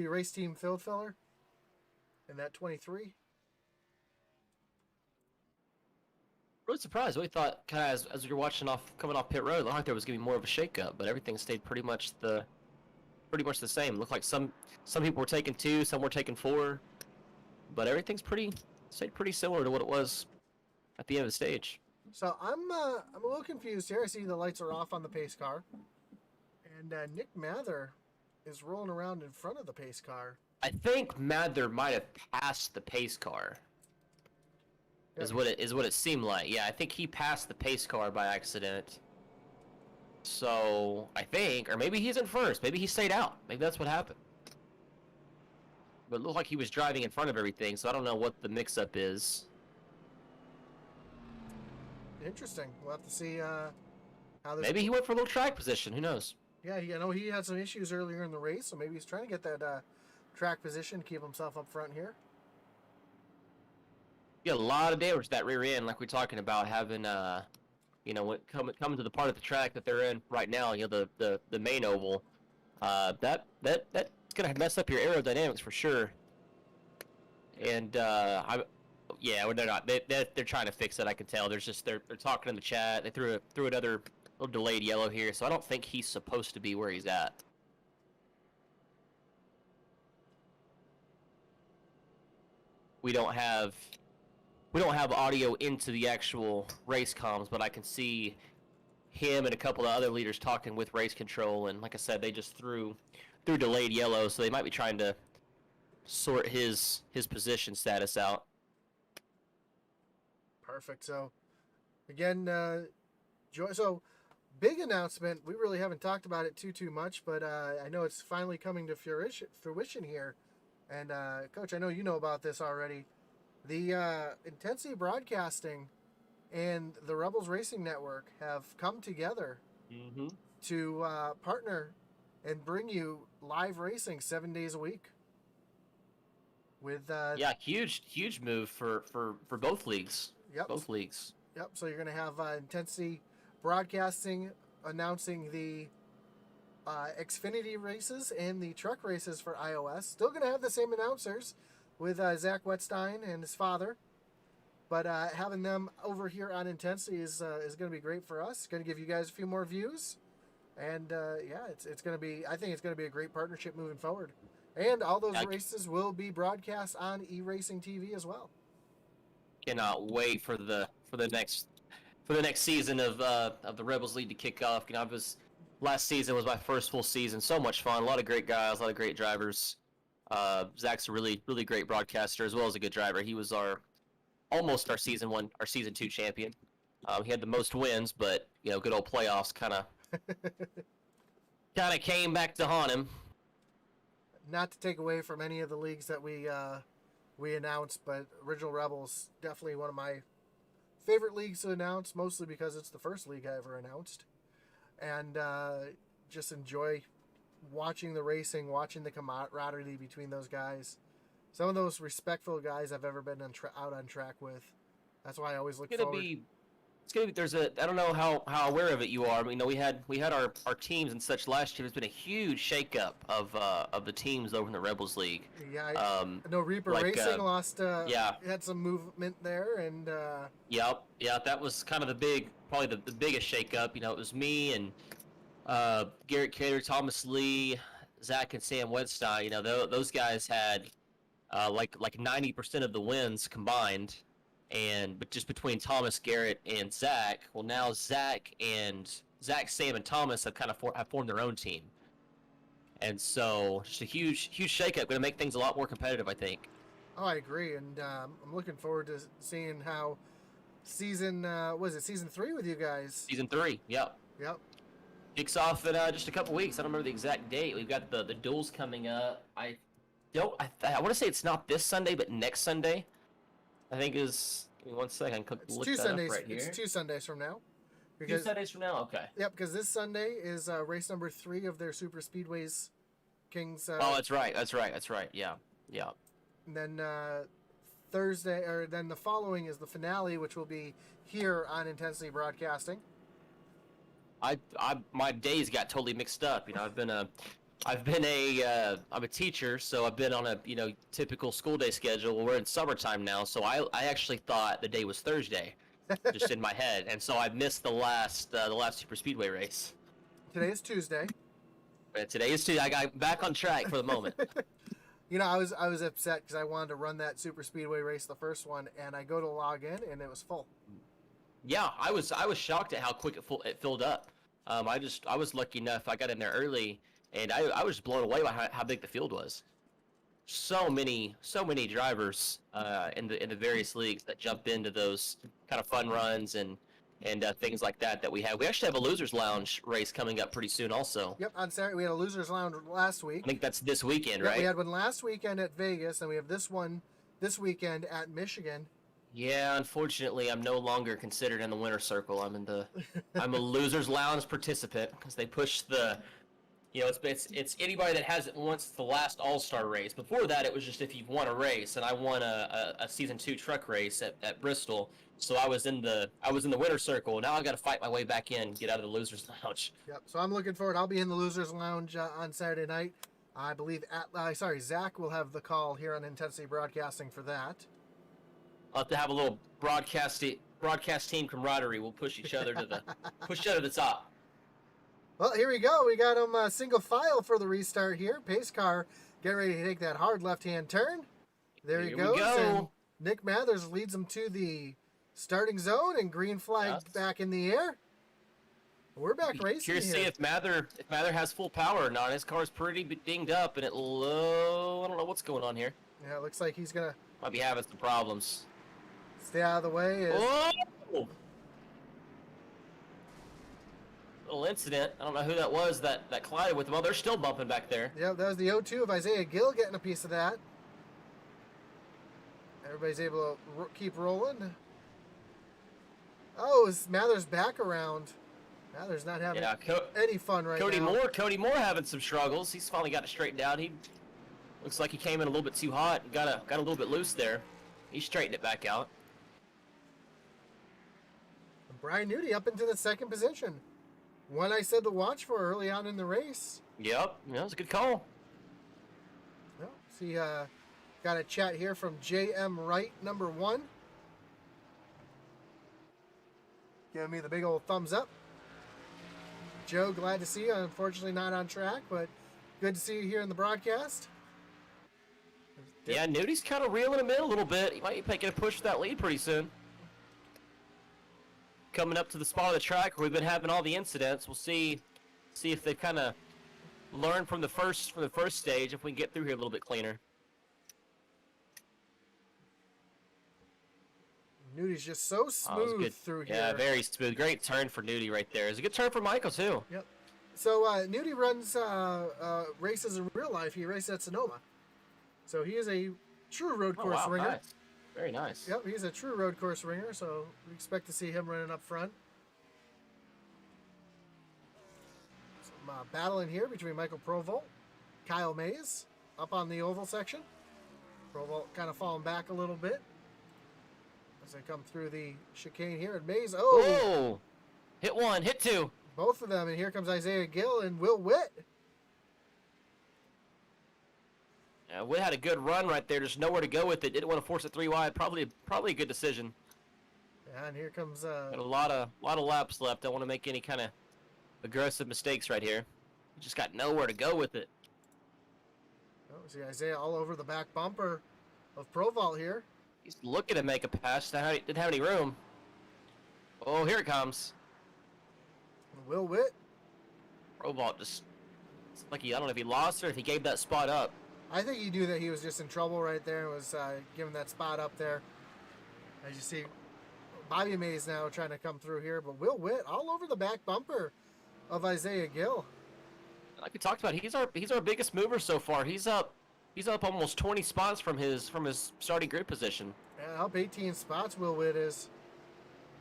race team field filler in that 23. Really surprised. We thought, kind of as you're watching coming off pit road, it looked like there was gonna be more of a shakeup, but everything stayed pretty much the same. It looked like some people were taking 2, some were taking 4, but everything's stayed pretty similar to what it was at the end of the stage. So I'm a little confused here. I see the lights are off on the pace car, and Nick Mather is rolling around in front of the pace car. I think Mather might have passed the pace car. Is what it seemed like. Yeah, I think he passed the pace car by accident. So I think, or maybe he's in first. Maybe he stayed out. Maybe that's what happened. But it looked like he was driving in front of everything, so I don't know what the mix-up is. Interesting. We'll have to see how this. Maybe he went for a little track position. Who knows? Yeah, I know he had some issues earlier in the race, so maybe he's trying to get that track position, keep himself up front here. You got a lot of damage to that rear end, like we're talking about having when coming to the part of the track that they're in right now, the main oval. That's gonna mess up your aerodynamics for sure. And they're not. They're trying to fix it. I can tell. They're talking in the chat. They threw another little delayed yellow here, so I don't think he's supposed to be where he's at. We don't have audio into the actual race comms, but I can see him and a couple of other leaders talking with race control. And like I said, they just threw delayed yellow, so they might be trying to sort his position status out. Perfect. So, again, so big announcement. We really haven't talked about it too much, but I know it's finally coming to fruition here. And Coach, I know you know about this already. The Intensity Broadcasting and the Rebels Racing Network have come together to partner and bring you live racing 7 days a week. With huge move for both leagues. Yep. Both leagues. Yep. So you're going to have Intensity Broadcasting announcing the Xfinity races and the truck races for iOS. Still going to have the same announcers with Zach Wetstein and his father, but having them over here on Intensity is going to be great for us. Going to give you guys a few more views, and it's going to be. I think it's going to be a great partnership moving forward. And all those races will be broadcast on eRacing TV as well. Cannot wait for the next season of the Rebels League to kick off. Last season was my first full season. So much fun. A lot of great guys, a lot of great drivers. Zach's a really great broadcaster as well as a good driver. He was almost our season 2 champion. He had the most wins, but good old playoffs kind of came back to haunt him. Not to take away from any of the leagues that we announced, but Original Rebels, definitely one of my favorite leagues to announce, mostly because it's the first league I ever announced. And just enjoy watching the racing, watching the camaraderie between those guys. Some of those respectful guys I've ever been out on track with. That's why I always look forward. It's gonna be. I don't know how aware of it you are. We had our teams and such last year. There's been a huge shakeup of the teams over in the Rebels League. Yeah, I know Reaper Racing lost. Had some movement there, and. Yep. That was kind of probably the biggest shakeup. It was me and Garrett Cater, Thomas Lee, Zach, and Sam Wedstein. Those guys had like 90% of the wins combined. But just between Thomas, Garrett, and Zach, well, now Zach, Sam, and Thomas have kind of formed their own team, and so just a huge shakeup. Going to make things a lot more competitive, I think. Oh, I agree, and I'm looking forward to seeing how season 3 with you guys. Season 3, yep. Kicks off in just a couple weeks. I don't remember the exact date. We've got the duels coming up. I want to say it's not this Sunday, but next Sunday. I think is. Give me 1 second. It's 2 Sundays. It's 2 Sundays from now. 2 Sundays from now. Okay. Yep, because this Sunday is race number 3 of their Super Speedways Kings. Oh, that's right. Yeah. And then then the following is the finale, which will be here on Intensity Broadcasting. My days got totally mixed up. I'm a teacher, so I've been on a typical school day schedule. Well, we're in summertime now, so I actually thought the day was Thursday, just in my head, and so I missed the last Super Speedway race. Today is Tuesday. Today is Tuesday. I got back on track for the moment. I was upset because I wanted to run that Super Speedway race, the first one, and I go to log in and it was full. Yeah, I was shocked at how quick it filled up. I was lucky enough. I got in there early. And I was blown away by how big the field was. So many drivers in the various leagues that jump into those kind of fun runs and things like that we have. We actually have a Losers Lounge race coming up pretty soon also. Yep, on Saturday we had a Losers Lounge last week. I think that's this weekend, right? We had one last weekend at Vegas, and we have this one this weekend at Michigan. Yeah, unfortunately, I'm no longer considered in the winner circle. I'm a Losers Lounge participant because they push the You know, it's anybody that hasn't once the last All-Star race. Before that, it was just if you've won a race, and I won a Season 2 truck race at Bristol, so I was in the winner circle. Now I've got to fight my way back in, get out of the losers lounge. Yep. So I'm looking forward. I'll be in the losers lounge on Saturday night. I believe Zach will have the call here on Intensity Broadcasting for that. I'll have to have a little broadcast team camaraderie. We'll push each other to the top. Well, here we go. We got him single file for the restart here. Pace car getting ready to take that hard left-hand turn. There he goes. And Nick Mathers leads him to the starting zone, and green flag back in the air. We're back racing. Curious to see if Mather has full power or not. His car's pretty dinged up, and I don't know what's going on here. Yeah, it looks like he's gonna might be having some problems. Stay out of the way. Oh! Little incident. I don't know who that was that collided with them. Oh, they're still bumping back there. Yep, that was the O2 of Isaiah Gill getting a piece of that. Everybody's able to keep rolling. Oh, is Mather's back around? Mather's not having any fun right now. Cody Moore having some struggles. He's finally got it straightened out. He looks like he came in a little bit too hot and got a little bit loose there. He straightened it back out. And Brian Nudie up into the second position. One I said to watch for early on in the race. Yep, that was a good call. Well, see, got a chat here from J.M. Wright, number 1. Giving me the big old thumbs up. Joe, glad to see you. Unfortunately not on track, but good to see you here in the broadcast. Yeah, Nudie's kind of reeling him in a little bit. He might be making a push for that lead pretty soon. Coming up to the spot of the track where we've been having all the incidents. We'll see if they've kind of learned from the first stage, if we can get through here a little bit cleaner. Nudie's just so smooth through here. Yeah, very smooth. Great turn for Nudie right there. It's a good turn for Michael, too. Yep. So, Nudie runs races in real life. He races at Sonoma. So, he is a true road course ringer. Nice. Very nice. Yep, he's a true road course ringer, so we expect to see him running up front. Some battling here between Michael Provolt, Kyle Mays, up on the oval section. Provolt kind of falling back a little bit as they come through the chicane here. And Mays, oh! Hit one, hit two. Both of them, and here comes Isaiah Gill and Will Witt. Yeah, Witt had a good run right there. There's nowhere to go with it. Didn't want to force it 3 wide. Probably a good decision. Yeah, and here comes got a lot of laps left. Don't want to make any kind of aggressive mistakes right here. Just got nowhere to go with it. Oh, see Isaiah all over the back bumper of Provolt here. He's looking to make a pass. Didn't have any room. Oh, here it comes. Will Witt. Provolt just like I don't know if he lost or if he gave that spot up. I think he knew that he was just in trouble right there and was giving that spot up there. As you see, Bobby Mays now trying to come through here, but Will Witt all over the back bumper of Isaiah Gill. Like we talked about, he's our biggest mover so far. He's up almost 20 spots from his starting grid position. Yeah, up 18 spots Will Witt is.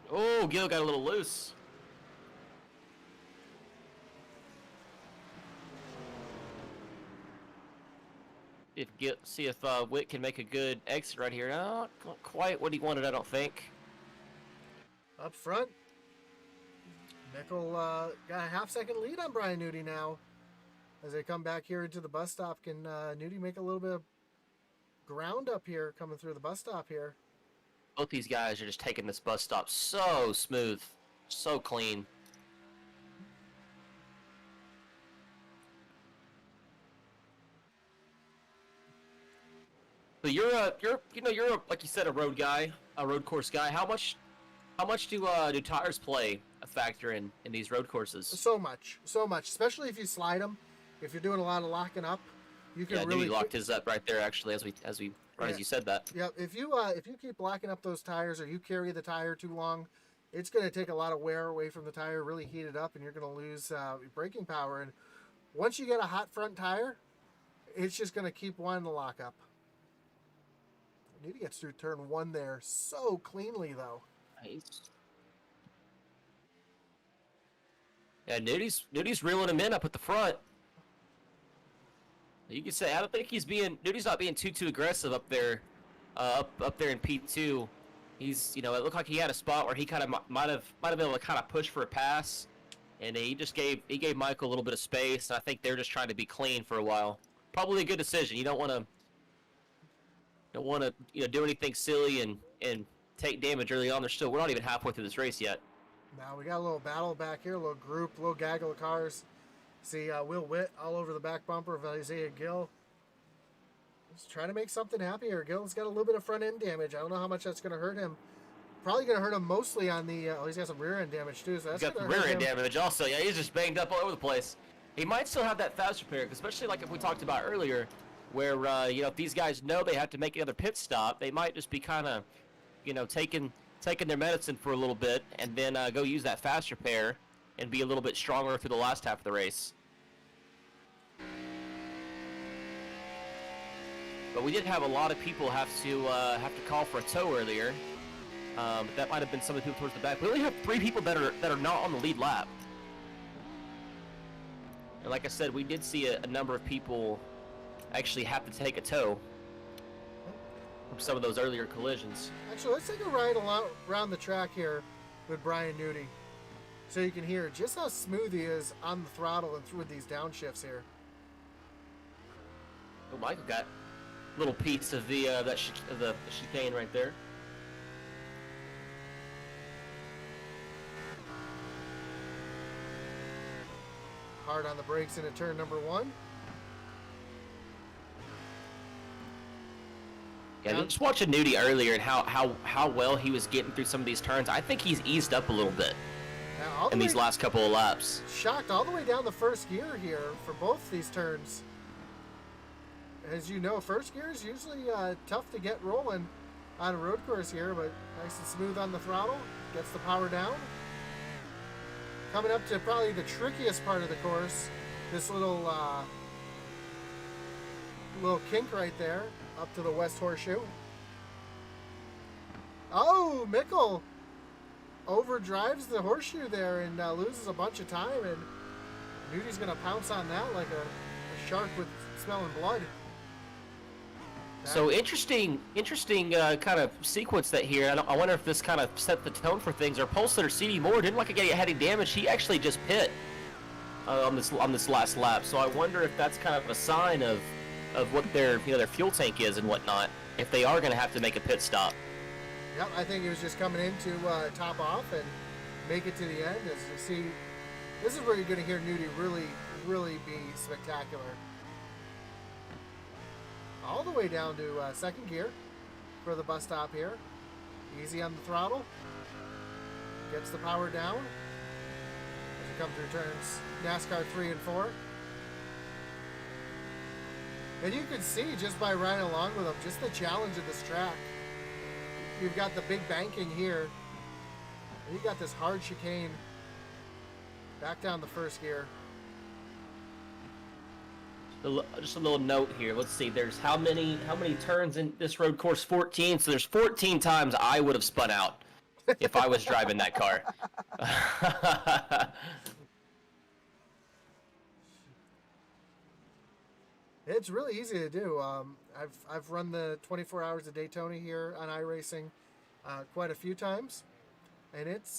Oh, Gill got a little loose. See if Witt can make a good exit right here. Not quite what he wanted, I don't think. Up front, Nickel got a half-second lead on Brian Nudie now. As they come back here into the bus stop, can Nudie make a little bit of ground up here coming through the bus stop here? Both these guys are just taking this bus stop so smooth, so clean. So you're like you said, a road guy, a road course guy. How much do tires play a factor in these road courses? So much, especially if you slide them. If you're doing a lot of locking up, you can really. He locked his up right there actually as you said that. Yeah, if you keep locking up those tires or you carry the tire too long, it's going to take a lot of wear away from the tire, really heat it up, and you're going to lose braking power. And once you get a hot front tire, it's just going to keep wanting to lock up. Nudie gets through turn 1 there so cleanly, though. Nice. Yeah, Nudie's reeling him in up at the front. You can say I don't think Nudi's not being too aggressive up there, up there in P2. He's it looked like he had a spot where he kind of might have been able to kind of push for a pass, and he gave Michael a little bit of space. And I think they're just trying to be clean for a while. Probably a good decision. You don't want to do anything silly and take damage early on. We're not even halfway through this race yet. Now we got a little battle back here, a little group, a little gaggle of cars. See Will Witt all over the back bumper of Isaiah Gill. He's trying to make something happen here. Gill's got a little bit of front end damage. I don't know how much that's going to hurt him. Probably going to hurt him mostly on the. He's got some rear end damage too. So that's he's got some rear end damage also. Yeah, he's just banged up all over the place. He might still have that fast repair, especially like if we talked about earlier, where if these guys know they have to make another pit stop, they might just be kind of, taking their medicine for a little bit and then go use that fast repair and be a little bit stronger through the last half of the race. But we did have a lot of people have to call for a tow earlier. That might have been some of the people towards the back. We only have 3 people that are not on the lead lap. And like I said, we did see a number of people actually have to take a tow from some of those earlier collisions. Actually, let's take a ride around the track here with Brian Nudie, so you can hear just how smooth he is on the throttle and through these downshifts here. Oh, Michael got a little piece of the chicane right there. Hard on the brakes into turn number 1. Yeah, just watching Nudie earlier and how well he was getting through some of these turns. I think he's eased up a little bit in these last couple of laps. Shocked all the way down the first gear here for both these turns. As you know, first gear is usually tough to get rolling on a road course here, but nice and smooth on the throttle. Gets the power down. Coming up to probably the trickiest part of the course, this little kink right there, up to the West Horseshoe. Oh, Mickle overdrives the Horseshoe there and loses a bunch of time, and Nudie's going to pounce on that like a shark with smelling blood. So interesting kind of sequence that here. I wonder if this kind of set the tone for things. Our pole sitter, Cody Moore, didn't like to get any damage. He actually just pit on this last lap. So I wonder if that's kind of a sign of what their fuel tank is and whatnot. If they are going to have to make a pit stop. Yep, I think he was just coming in to top off and make it to the end. As you see, this is where you're going to hear Nudie really be spectacular. All the way down to second gear for the bus stop here. Easy on the throttle. Gets the power down as you come through turns NASCAR 3 and 4. And you can see just by riding along with them, just the challenge of this track. You've got the big banking here. And you got this hard chicane back down the first gear. Just a little note here. Let's see. There's how many turns in this road course? 14. So there's 14 times I would have spun out if I was driving that car. It's really easy to do. I've run the 24 Hours of Daytona here on iRacing quite a few times, and it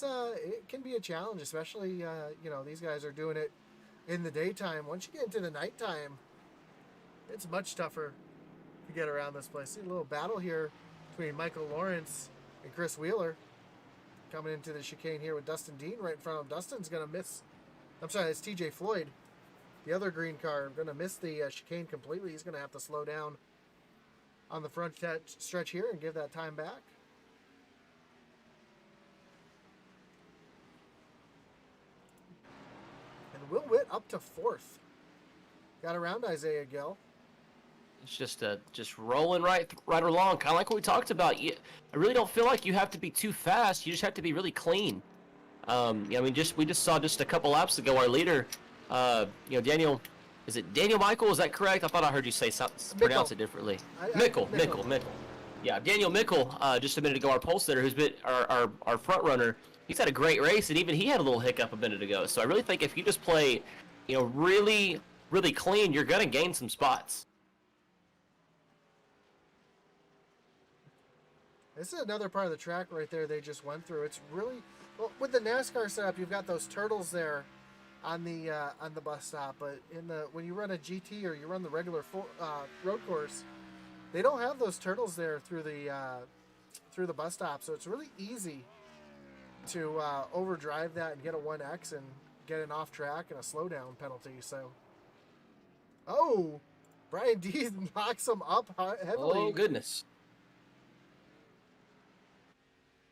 can be a challenge, especially these guys are doing it in the daytime. Once you get into the nighttime, it's much tougher to get around this place. See a little battle here between Michael Lawrence and Chris Wheeler coming into the chicane here with Dustin Dean right in front of him. Dustin's going to miss. I'm sorry, it's TJ Floyd, the other green car, going to miss the chicane completely. He's going to have to slow down on the front stretch here and give that time back. And Will Witt up to 4th. Got around Isaiah Gill. It's just rolling right along, kind of like what we talked about. I really don't feel like you have to be too fast. You just have to be really clean. We just saw just a couple laps ago our leader, Daniel. Is it Daniel Michael? Is that correct? I thought I heard you say something, pronounce it differently. Mickle. Yeah, Daniel Mickle. Just a minute ago, our pole sitter, who's been our front runner. He's had a great race, and even he had a little hiccup a minute ago. So I really think if you just play, really really clean, you're going to gain some spots. This is another part of the track right there they just went through. It's really, well, with the NASCAR setup, you've got those turtles there on the bus stop, but when you run a GT or you run the regular road course, they don't have those turtles there through the bus stop, so it's really easy to overdrive that and get a 1X and get an off track and a slowdown penalty. So, oh, Brian D knocks him up heavily. Oh goodness!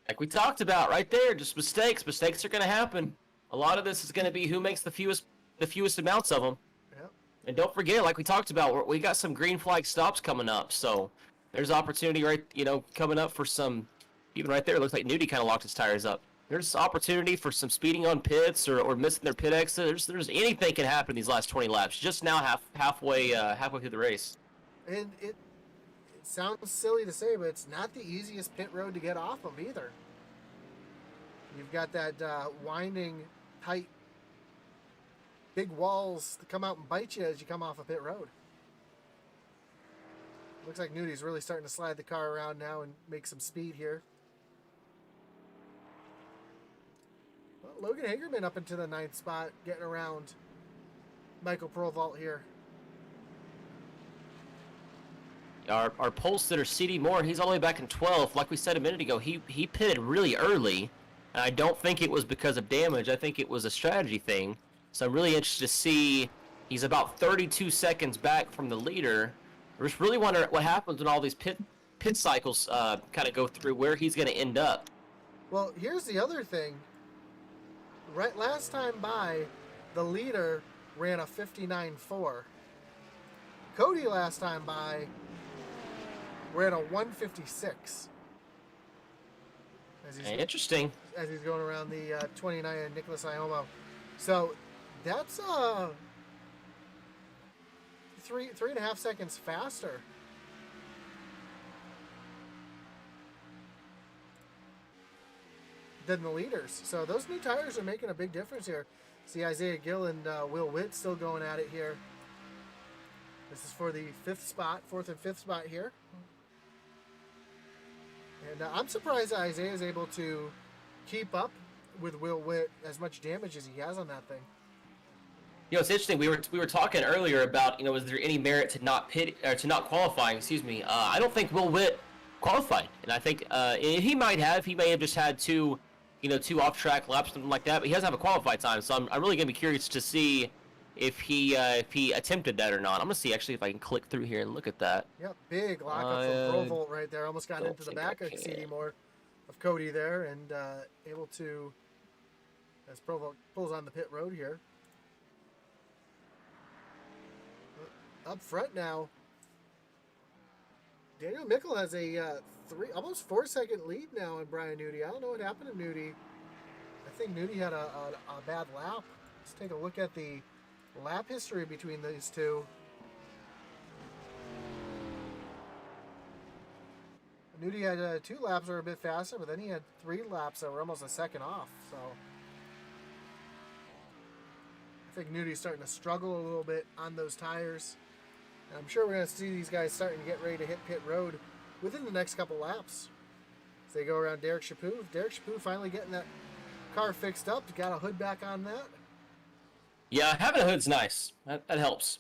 Like we talked about right there, just mistakes. Mistakes are going to happen. A lot of this is going to be who makes the fewest amounts of them. Yep. And don't forget, like we talked about, we got some green flag stops coming up. So there's opportunity coming up for some. Even right there, it looks like Nudie kind of locked his tires up. There's opportunity for some speeding on pits or missing their pit exit. There's anything can happen in these last 20 laps. Just now halfway through the race. And it sounds silly to say, but it's not the easiest pit road to get off of either. You've got that winding, tight, big walls that come out and bite you as you come off a pit road. Looks like Nudie's really starting to slide the car around now and make some speed here. Well, Logan Hagerman up into the 9th spot, getting around Michael Provault here. Our pole sitter, Cody Moore, he's all the way back in 12th. Like we said a minute ago, he pitted really early, and I don't think it was because of damage. I think it was a strategy thing. So I'm really interested to see. He's about 32 seconds back from the leader. I just really wonder what happens when all these pit cycles kind of go through, where he's going to end up. Well, here's the other thing. Right last time by, the leader ran a 59.4. Cody last time by ran a 156. Interesting. As he's going around the 29 and Nicholas Iomo. So that's 3.5 seconds faster. Than the leaders. So those new tires are making a big difference here. See Isaiah Gill and Will Witt still going at it here. This is for the 4th and 5th spot here. And I'm surprised that Isaiah is able to keep up with Will Witt as much damage as he has on that thing. It's interesting. We were talking earlier about, is there any merit to not qualifying? Excuse me. I don't think Will Witt qualified, and I think he may have just had two off-track laps, something like that. But he doesn't have a qualified time, so I'm really gonna be curious to see if he attempted that or not. I'm gonna see actually if I can click through here and look at that. Yep, big lockup from Provolt right there. Almost got into the back of Cody Moore, of Cody there, and able to, as Provolt pulls on the pit road here. Up front now, Daniel Mickle has a almost 4-second lead now on Brian Nudie. I don't know what happened to Nudie. I think Nudie had a bad lap. Let's take a look at the lap history between these two. Nudie had 2 laps that were a bit faster, but then he had 3 laps that were almost a second off. So I think Nudie's starting to struggle a little bit on those tires. And I'm sure we're going to see these guys starting to get ready to hit pit road within the next couple laps. As they go around Derek Chaput. Derek Chaput finally getting that car fixed up. Got a hood back on that. Yeah, having a hood's nice. That helps.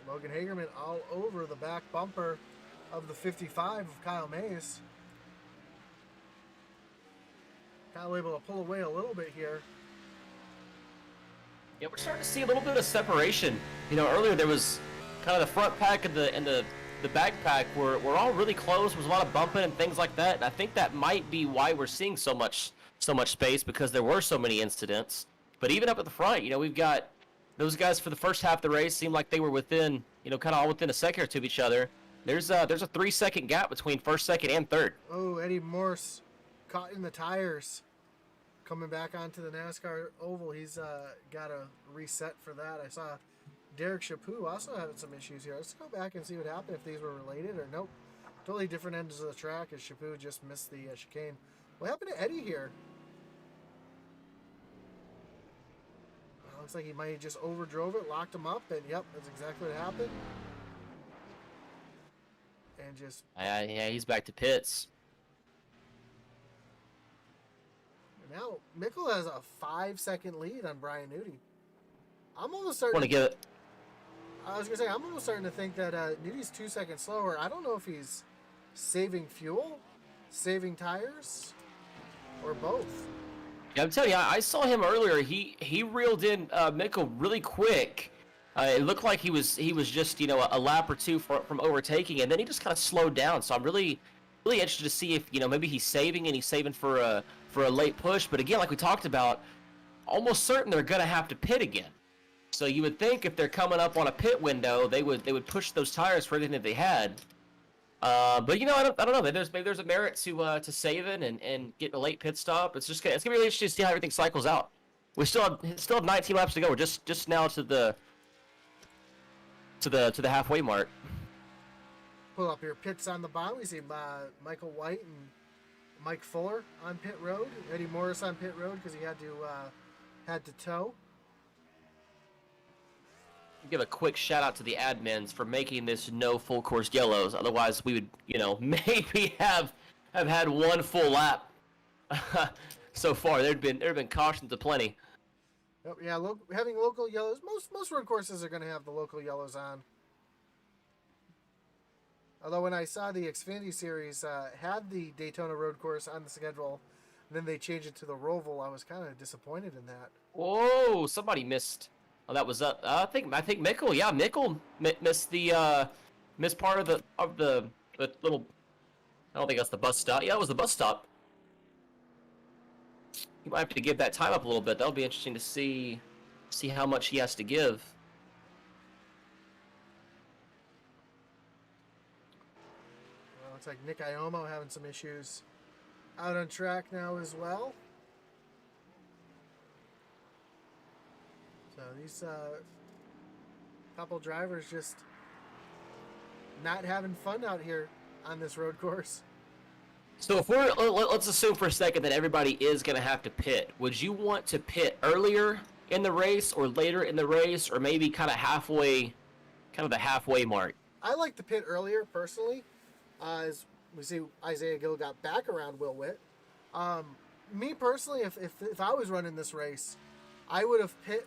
Logan Hagerman all over the back bumper of the 55 of Kyle Mays. Kyle able to pull away a little bit here. Yeah, we're starting to see a little bit of separation. Earlier there was kind of the front pack and the back pack were all really close. There was a lot of bumping and things like that. And I think that might be why we're seeing so much space, because there were so many incidents. But even up at the front, we've got those guys for the first half of the race seemed like they were within, kind of all within a second or two of each other. There's a 3-second gap between first, second, and third. Oh, Eddie Morse caught in the tires. Coming back onto the NASCAR oval, he's got a reset for that. I saw Derek Chaput also having some issues here. Let's go back and see what happened, if these were related or nope. totally different ends of the track as Shabu just missed the chicane. What happened to Eddie here? Looks like he might have just overdrove it, locked him up, and yep, that's exactly what happened. And just... Yeah, he's back to pits. Now, Mickle has a 5-second lead on Brian Nudie. I'm almost starting Want to give it... I was going to say, I'm almost starting to think that Nudie's 2 seconds slower. I don't know if he's saving fuel, saving tires, or both. Yeah, I'm telling you, I saw him earlier. He reeled in Mickle really quick. It looked like he was just a lap or two from overtaking, and then he just kind of slowed down. So I'm really interested to see if maybe he's saving for a late push. But again, like we talked about, almost certain they're gonna have to pit again. So you would think if they're coming up on a pit window, they would push those tires for everything that they had. But I don't know. Maybe there's a merit to saving and getting a late pit stop. It's gonna be really interesting to see how everything cycles out. We still have 19 laps to go. We're just now to the halfway mark. Pull up your pits on the bottom. We see Michael White and Mike Fuller on pit road. Eddie Morris on pit road because he had to tow. Give a quick shout out to the admins for making this no full course yellows. Otherwise, we would, maybe have had one full lap so far. There'd been cautions aplenty. Yep, yeah, having local yellows. Most road courses are going to have the local yellows on. Although when I saw the Xfinity Series had the Daytona road course on the schedule, and then they changed it to the Roval, I was kind of disappointed in that. Whoa! Somebody missed. Oh, that was I think Mickle. Yeah, Mickle missed the missed part of the little. I don't think that's the bus stop. Yeah, it was the bus stop. You might have to give that time up a little bit. That'll be interesting to see how much he has to give. Well, looks like Nick Iomo having some issues out on track now as well. So these couple drivers just not having fun out here on this road course. So if let's assume for a second that everybody is going to have to pit. Would you want to pit earlier in the race or later in the race, or maybe kind of the halfway mark? I like to pit earlier personally. As we see, Isaiah Gill got back around Will Witt. Me personally, if I was running this race, I would have pit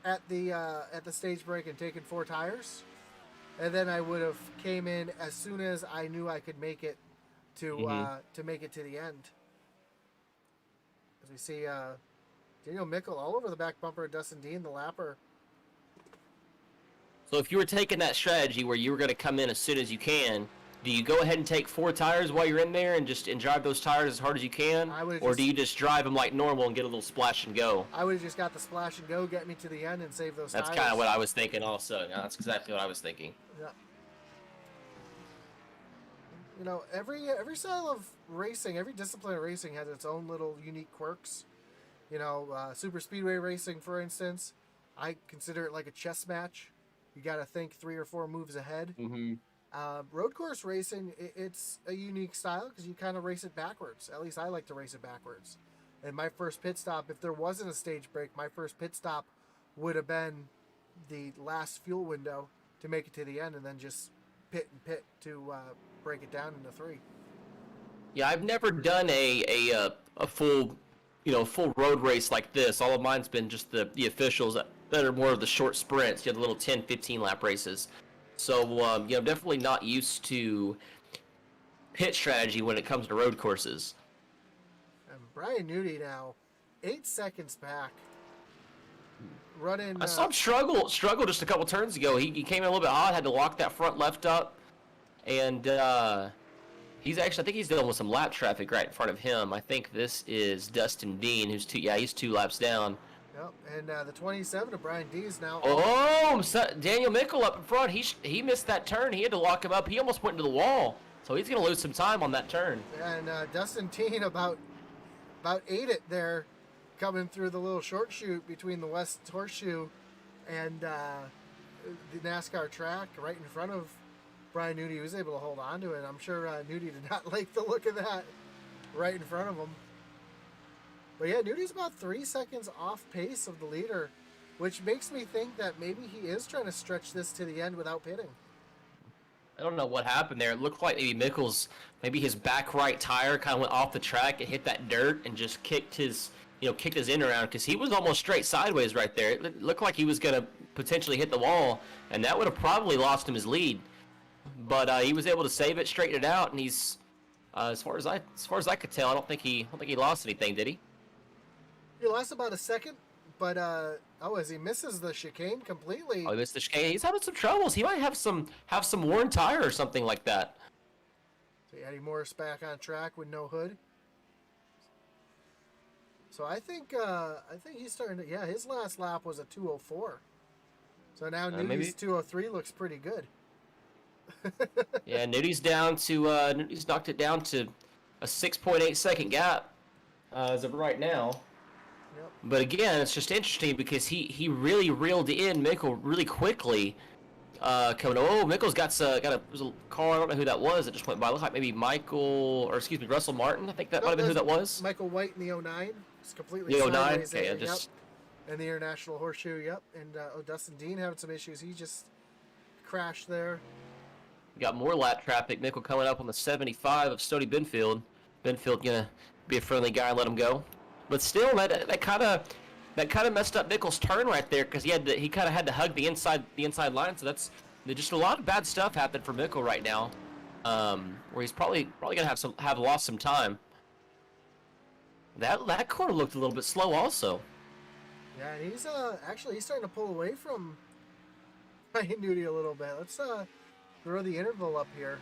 at the stage break and taken 4 tires, and then I would have came in as soon as I knew I could make it to make it to the end. As we see Daniel Mickle all over the back bumper of Dustin Dean, the lapper. So if you were taking that strategy where you were going to come in as soon as you can, do you go ahead and take 4 tires while you're in there and drive those tires as hard as you can? Or do you just drive them like normal and get a little splash and go? I would have just got the splash and go, get me to the end, and save those tires. That's kind of what I was thinking also. Yeah, that's exactly what I was thinking. Yeah. Every style of racing, every discipline of racing has its own little unique quirks. Super speedway racing, for instance, I consider it like a chess match. You got to think 3 or 4 moves ahead. Mm-hmm. Road course racing, it's a unique style because you kind of race it backwards. At least I like to race it backwards. And my first pit stop, if there wasn't a stage break, my first pit stop would have been the last fuel window to make it to the end, and then just pit to break it down into 3. Yeah, I've never done a full full road race like this. All of mine's been just the officials that are more of the short sprints, the little 10, 15 lap races. So, definitely not used to pit strategy when it comes to road courses. And Brian Nudie now, 8 seconds back. Running. I saw him struggle just a couple turns ago. He came in a little bit hot, had to lock that front left up, and I think he's dealing with some lap traffic right in front of him. I think this is Dustin Dean, he's 2 laps down. Yep, and the 27 of Brian D is now. Oh, Daniel Mickle up in front. He missed that turn. He had to lock him up. He almost went into the wall, so he's going to lose some time on that turn. And Dustin Dean about ate it there, coming through the little short chute between the West Horseshoe and the NASCAR track right in front of Brian Nudie was able to hold on to it. I'm sure Nudie did not like the look of that right in front of him. But yeah, Nudie's about 3 seconds off pace of the leader, which makes me think that maybe he is trying to stretch this to the end without pitting. I don't know what happened there. It looked like maybe Mickles, maybe his back right tire kind of went off the track and hit that dirt and just kicked his end around, because he was almost straight sideways right there. It looked like he was going to potentially hit the wall, and that would have probably lost him his lead. But he was able to save it, straighten it out, and he's as far as I could tell, I don't think he lost anything, did he? He lost about a second, but as he misses the chicane completely. Oh, he missed the chicane. He's having some troubles. He might have some worn tire or something like that. So Eddie Morris back on track with no hood. So I think he's starting to. Yeah, his last lap was a 2:04. So now Nudie's 2:03 looks pretty good. Yeah, Nudie's knocked it down to a 6.8 second gap as of right now. Yep. But again, it's just interesting because he really reeled in Mickle really quickly. Coming. Oh, Mickle's got there's a car. I don't know who that was. It just went by. It looked like maybe Russell Martin. I think that might have been who that was. Michael White in the 09. It's completely the 09. sideways. Okay, Yep. And the International Horseshoe. Yep. And Dustin Dean having some issues. He just crashed there. We got more lap traffic. Mickle coming up on the 75 of Stody Benfield. Benfield gonna be a friendly guy and let him go. But still, that kind of messed up Mickle's turn right there, because he kind of had to hug the inside line. So that's just a lot of bad stuff happened for Mickle right now, where he's probably gonna have lost some time. That corner looked a little bit slow also. Yeah, and he's starting to pull away from Brian Nudie a little bit. Let's throw the interval up here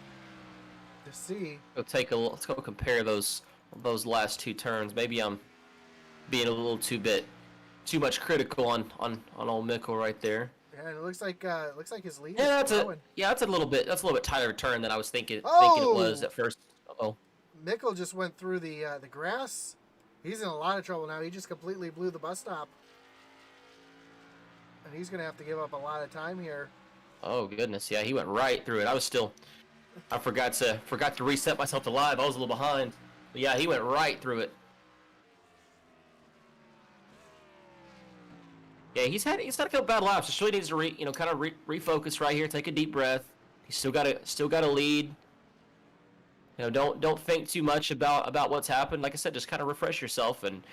to see. Let's go compare those last two turns. Maybe I'm being a little too much critical on old Mickle right there. Yeah, and it looks like his lead. Yeah, is growing. that's a little bit tighter turn than I was thinking it was at first. Uh-oh. Mickle just went through the grass. He's in a lot of trouble now. He just completely blew the bus stop, and he's gonna have to give up a lot of time here. Oh goodness, yeah, he went right through it. I forgot to reset myself to live. I was a little behind. But yeah, he went right through it. Yeah, he's had a couple bad laps. So he needs to refocus right here, take a deep breath. He's still got a lead. Don't think too much about what's happened. Like I said, just kind of refresh yourself, and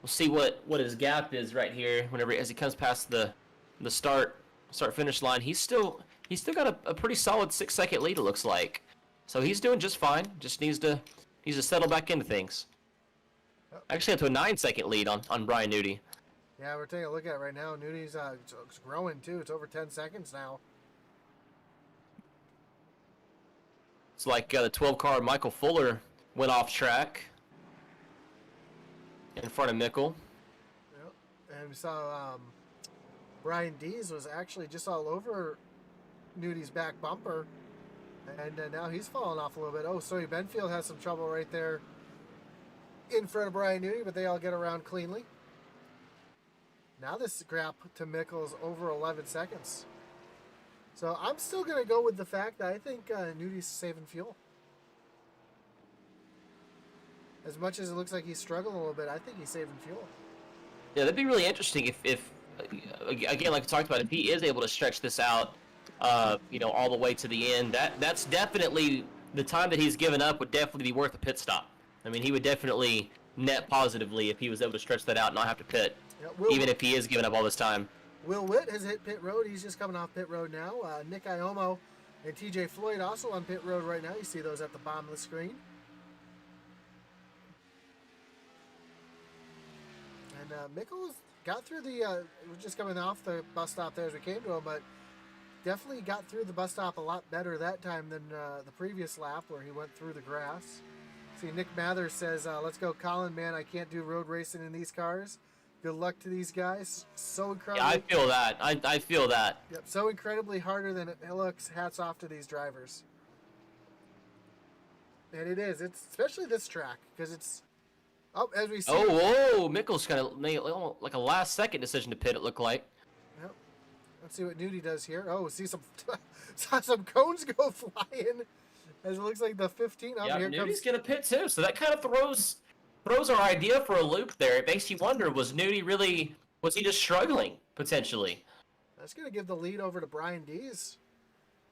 we'll see what his gap is right here. As he comes past the start finish line, he's still got a pretty solid 6 second lead, it looks like. So he's doing just fine. Just needs to settle back into things. Actually, up to a 9 second lead on Brian Nudie. Yeah, we're taking a look at it right now. Nudie's it's growing too. It's over 10 seconds now. It's like the 12 car Michael Fuller went off track in front of Mickle. Yep. And we saw Brian Dees was actually just all over Nudie's back bumper, and now he's falling off a little bit. Oh, sorry, Benfield has some trouble right there in front of Brian Nudie, but they all get around cleanly. Now this gap to Mickle is over 11 seconds. So I'm still going to go with the fact that I think Nudie's saving fuel. As much as it looks like he's struggling a little bit, I think he's saving fuel. Yeah, that'd be really interesting if again, like we talked about, if he is able to stretch this out, all the way to the end, that's definitely the time that he's given up would definitely be worth a pit stop. I mean, he would definitely net positively if he was able to stretch that out and not have to pit, even if he is giving up all this time. Will Witt has hit pit road. He's just coming off pit road now. Nick Iomo and TJ Floyd also on pit road right now. You see those at the bottom of the screen. And Mickle got through the, we're just coming off the bus stop there as we came to him, but definitely got through the bus stop a lot better that time than the previous lap where he went through the grass. See, Nick Mathers says, let's go Colin, man, I can't do road racing in these cars. Good luck to these guys. So incredible. Yeah, I feel that. I feel that. Yep, so incredibly harder than it looks. Hats off to these drivers. And it is. It's especially this track because it's up as we see. Oh, Mickle's kind of like a last second decision to pit. It looked like. Yep. Let's see what Nudie does here. Oh, see some saw some cones go flying. As it looks like the 15 up Yeah, here Nudie's comes. gonna pit too, so that kind of throws our idea for a loop there. It makes you wonder: was Nudie really? Was he just struggling potentially? That's going to give the lead over to Brian Dees,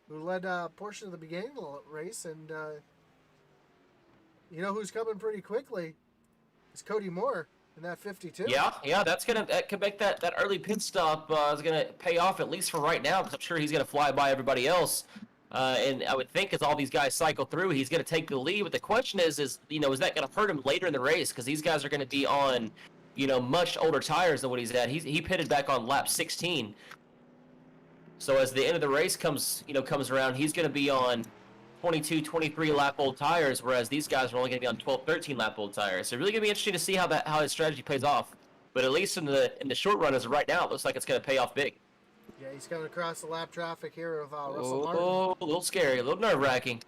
who led a portion of the beginning of the race. And you know who's coming pretty quickly? It's Cody Moore in that 52. Yeah, that could make that early pit stop is gonna pay off, at least for right now, because I'm sure he's gonna fly by everybody else. And I would think as all these guys cycle through, he's gonna take the lead. But the question is that gonna hurt him later in the race? Because these guys are gonna be on, much older tires than what he's at. He pitted back on lap 16. So as the end of the race comes around, he's going to be on 22, 23 lap old tires, whereas these guys are only going to be on 12, 13 lap old tires. So really going to be interesting to see how his strategy pays off. But at least in the short run, as of right now, it looks like it's going to pay off big. Yeah, he's coming across the lap traffic here of Russell Martin. Oh, a little scary, a little nerve-wracking.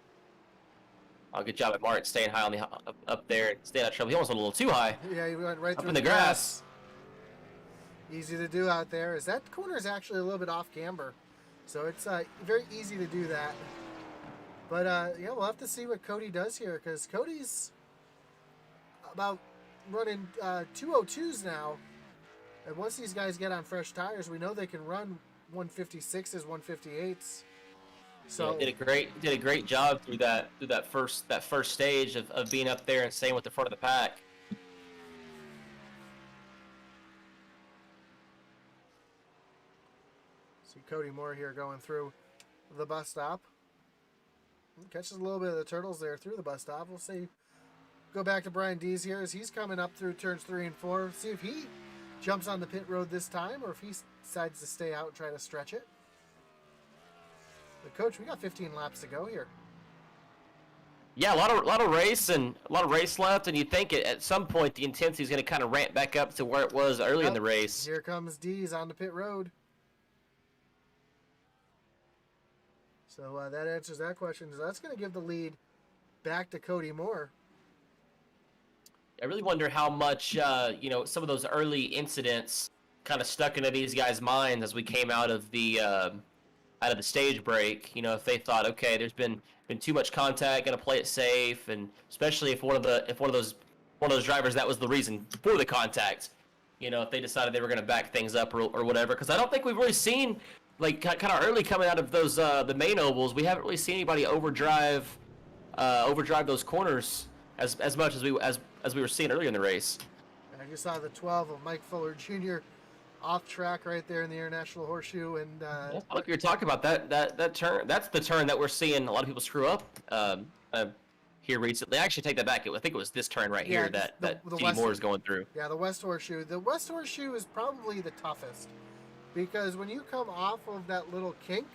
Oh, good job at Martin staying high on the up there and staying out of trouble. He almost went a little too high. Yeah, he went right up through in the grass. Easy to do out there. Is that corner is actually a little bit off camber. So it's very easy to do that. But, yeah, we'll have to see what Cody does here, because Cody's about running 202s now. And once these guys get on fresh tires, we know they can run 156s, 158s. So yeah, did a great job through that first stage of being up there and staying with the front of the pack. See Cody Moore here going through the bus stop. Catches a little bit of the turtles there through the bus stop. We'll see. Go back to Brian Dees here as he's coming up through turns 3 and 4. See if he jumps on the pit road this time or if he decides to stay out and try to stretch it. But Coach, we got 15 laps to go here. Yeah, a lot of race left, and you think at some point the intensity is going to kind of ramp back up to where it was early in the race. Here comes Dees on the pit road. So that answers that question. So that's going to give the lead back to Cody Moore. I really wonder how much some of those early incidents kind of stuck into these guys' minds as we came out of the stage break. If they thought, okay, there's been too much contact, gonna play it safe, and especially if one of those drivers, that was the reason for the contact. If they decided they were gonna back things up or whatever, because I don't think we've really seen, like, kind of early coming out of those the main ovals, we haven't really seen anybody overdrive those corners as much as we were seeing earlier in the race. I just saw the 12 of Mike Fuller Jr. off track right there in the International Horseshoe, and look, you're talking about that turn. That's the turn that we're seeing a lot of people screw up here recently. I actually take that back. I think it was this turn right here that Cody Moore is going through. Yeah, the West Horseshoe. The West Horseshoe is probably the toughest because when you come off of that little kink,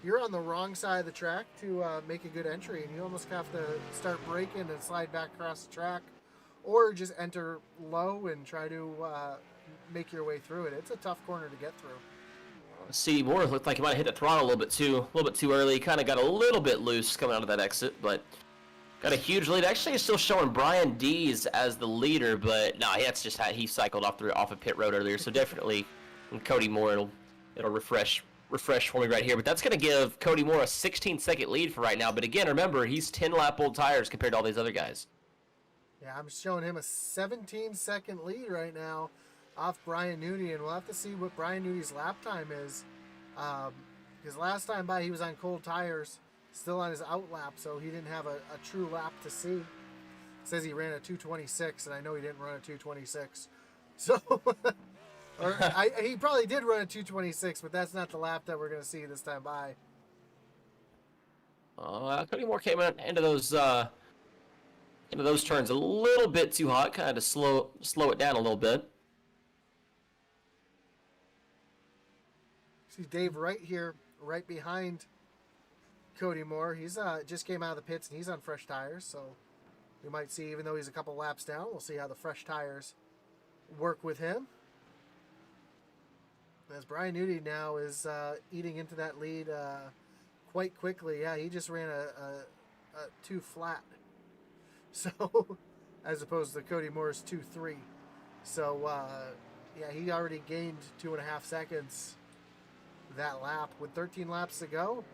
you're on the wrong side of the track to make a good entry, and you almost have to start braking and slide back across the track, or just enter low and try to make your way through it. It's a tough corner to get through. See, Moore looked like he might have hit the throttle a little bit too early. Kind of got a little bit loose coming out of that exit, but got a huge lead. Actually, it's still showing Brian Dees as the leader, but no, that's just how he cycled off of pit road earlier. So definitely, Cody Moore, it'll refresh for me right here. But that's going to give Cody Moore a 16-second lead for right now. But again, remember, he's 10 lap old tires compared to all these other guys. Yeah, I'm showing him a 17-second lead right now off Brian Nudie, and we'll have to see what Brian Nudie's lap time is. Because last time by, he was on cold tires, still on his out lap, so he didn't have a true lap to see. It says he ran a 2:26, and I know he didn't run a 2:26. So, he probably did run a 2:26, but that's not the lap that we're going to see this time by. Cody Moore came into those turns a little bit too hot, kind of to slow it down a little bit. See Dave right here, right behind Cody Moore. He's just came out of the pits and he's on fresh tires, so we might see, even though he's a couple laps down, we'll see how the fresh tires work with him. As Brian Nudie now is eating into that lead quite quickly. Yeah, he just ran a 2 flat. So, as opposed to Cody Moore's 2.3. So, yeah, he already gained 2.5 seconds that lap. With 13 laps to go,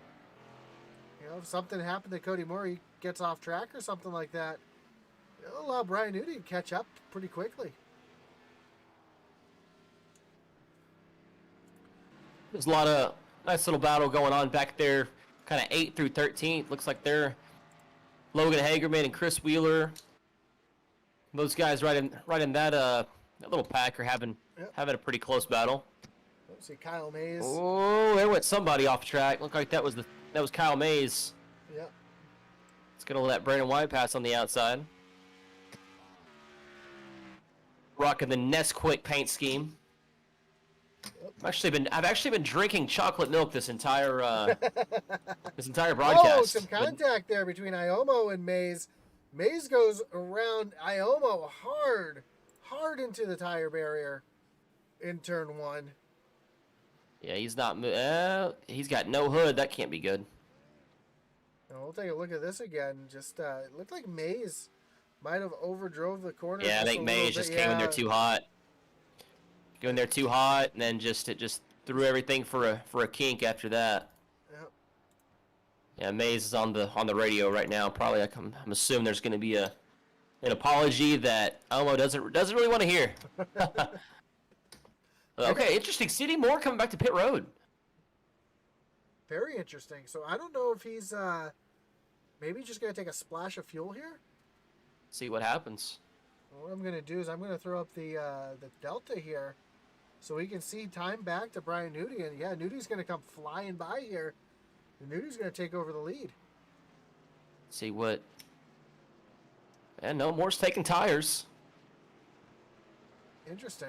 you know, if something happened to Cody Moore, he gets off track or something like that, it'll allow Brian Newty to catch up pretty quickly. There's a lot of nice little battle going on back there, kind of 8 through 13. Looks like they're Logan Hagerman and Chris Wheeler. Those guys right in that little pack are having a pretty close battle. Let's see, Kyle Mays. Oh, there went somebody off track. Looked like that was Kyle Mays. Yep. It's gonna let Brandon White pass on the outside. Rocking the Nesquik paint scheme. Yep. I've actually been drinking chocolate milk this entire broadcast. Oh, some contact there between Iomo and Mays. Mays goes around Iomo hard into the tire barrier in turn 1. Yeah, he's not. He's got no hood. That can't be good. Now we'll take a look at this again. Just it looked like Mays might have overdrove the corner. Yeah, I think Mays just came in there too hot. Going there too hot, and then it just threw everything for a kink after that. Yep. Yeah, Mays is on the radio right now. Probably, I'm assuming there's going to be an apology that Elmo doesn't really want to hear. Okay, interesting. Cody Moore coming back to pit road. Very interesting. So I don't know if he's maybe just going to take a splash of fuel here. See what happens. What I'm going to do is I'm going to throw up the Delta here so we can see time back to Brian Newty. And yeah, Newty's going to come flying by here. And Newty's going to take over the lead. See what... And no, Moore's taking tires. Interesting.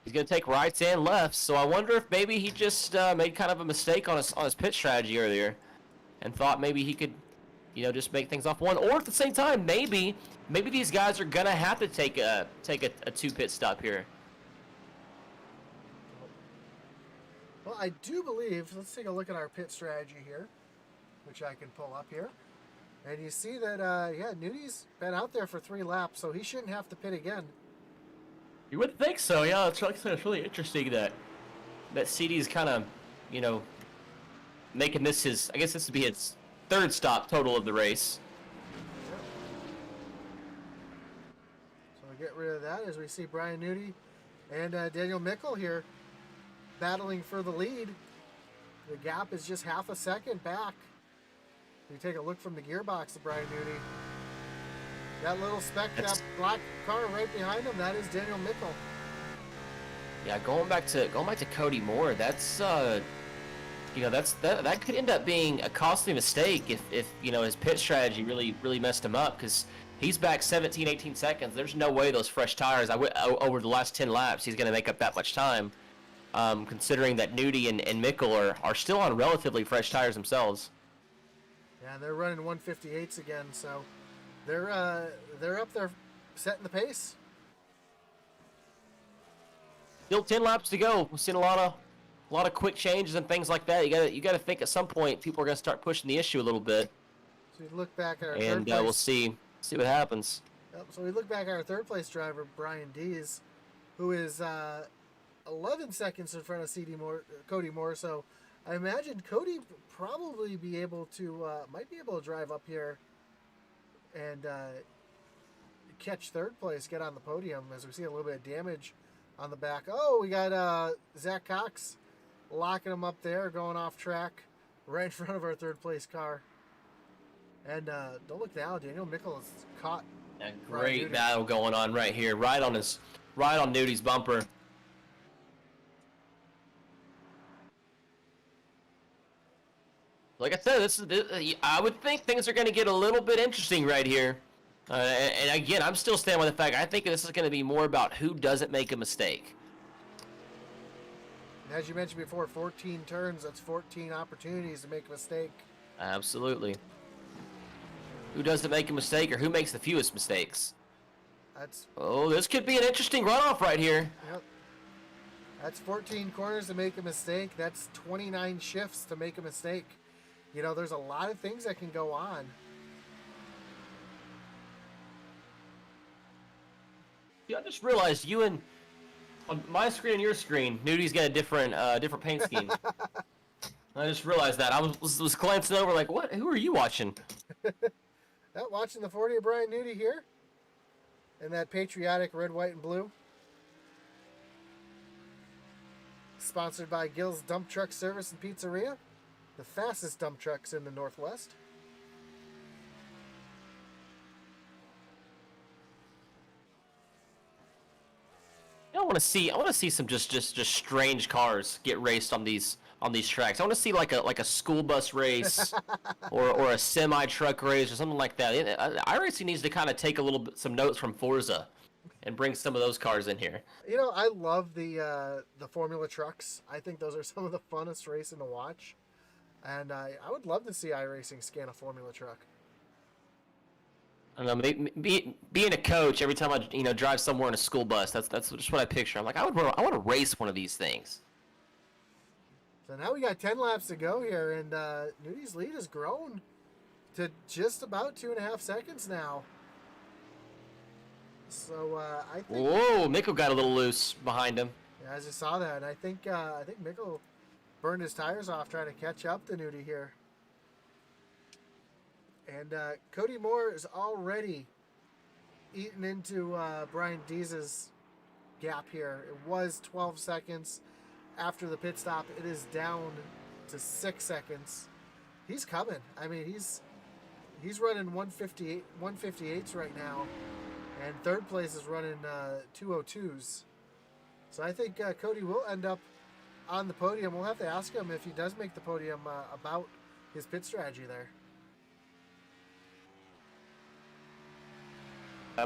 He's going to take rights and lefts, so I wonder if maybe he just made kind of a mistake on his pit strategy earlier and thought maybe he could, you know, just make things off one. Or at the same time, maybe these guys are going to have to take a 2-pit stop here. Well, I do believe, let's take a look at our pit strategy here, which I can pull up here. And you see that, yeah, Newty's been out there for 3 laps, so he shouldn't have to pit again. You would think so, yeah. It's really interesting that CD's kind of, you know, making this his, I guess this would be his 3rd stop total of the race. Yep. So we get rid of that as we see Brian Newty and Daniel Mickle here battling for the lead. The gap is just half a second back. We take a look from the gearbox of Brian Newty. That little speck, that black car right behind him, that is Daniel Mickle. Yeah, going back to Cody Moore, that's you know, that could end up being a costly mistake if you know his pit strategy really messed him up, because he's back 17-18 seconds. There's no way those fresh tires over the last 10 laps he's going to make up that much time, considering that Newty and Mickle are still on relatively fresh tires themselves. Yeah, they're running 158s again, so they're up there setting the pace. Still 10 laps to go. We've seen a lot of quick changes and things like that. You got to think at some point people are going to start pushing the issue a little bit. So we look back at our and third place. We'll see what happens. Yep, so we look back at our 3rd place driver, Brian Dees, who is 11 seconds in front of Cody Moore. So I imagine Cody probably might be able to drive up here and catch 3rd place, get on the podium, as we see a little bit of damage on the back. Oh, we got Zach Cox locking him up there, going off track right in front of our 3rd place car. And don't look now, Daniel Mickle is caught. A great battle going on right here, right on Newty's bumper. Like I said, I would think things are going to get a little bit interesting right here. And again, I'm still standing with the fact I think this is going to be more about who doesn't make a mistake. As you mentioned before, 14 turns, that's 14 opportunities to make a mistake. Absolutely. Who doesn't make a mistake, or who makes the fewest mistakes? Oh, this could be an interesting runoff right here. Yep. That's 14 corners to make a mistake. That's 29 shifts to make a mistake. You know, there's a lot of things that can go on. Yeah, I just realized you and On my screen and your screen, Nudi's got a different paint scheme. I just realized that. I was glancing over like, what? Who are you watching? Watching the 40 of Brian Nudie here. And that patriotic red, white, and blue. Sponsored by Gill's Dump Truck Service and Pizzeria. The fastest dump trucks in the Northwest. I want to see some just strange cars get raced on these tracks. I want to see like a school bus race or a semi truck race or something like that. iRacing needs to kind of take some notes from Forza and bring some of those cars in here. You know, I love the Formula trucks. I think those are some of the funnest racing to watch. And I would love to see iRacing scan a Formula truck. I don't know, being a coach, every time I drive somewhere in a school bus, that's just what I picture. I'm like, I want to race one of these things. So now we got 10 laps to go here, and Nudie's lead has grown to just about 2.5 seconds now. So I think. Whoa, Mikkel got a little loose behind him. Yeah, I just saw that. And I think Mikkel burned his tires off trying to catch up to Nudie here. And Cody Moore is already eaten into Brian Deese's gap here. It was 12 seconds after the pit stop. It is down to 6 seconds. He's coming. I mean, he's running 158s right now, and third place is running 202s. So I think Cody will end up on the podium. We'll have to ask him if he does make the podium about his pit strategy there.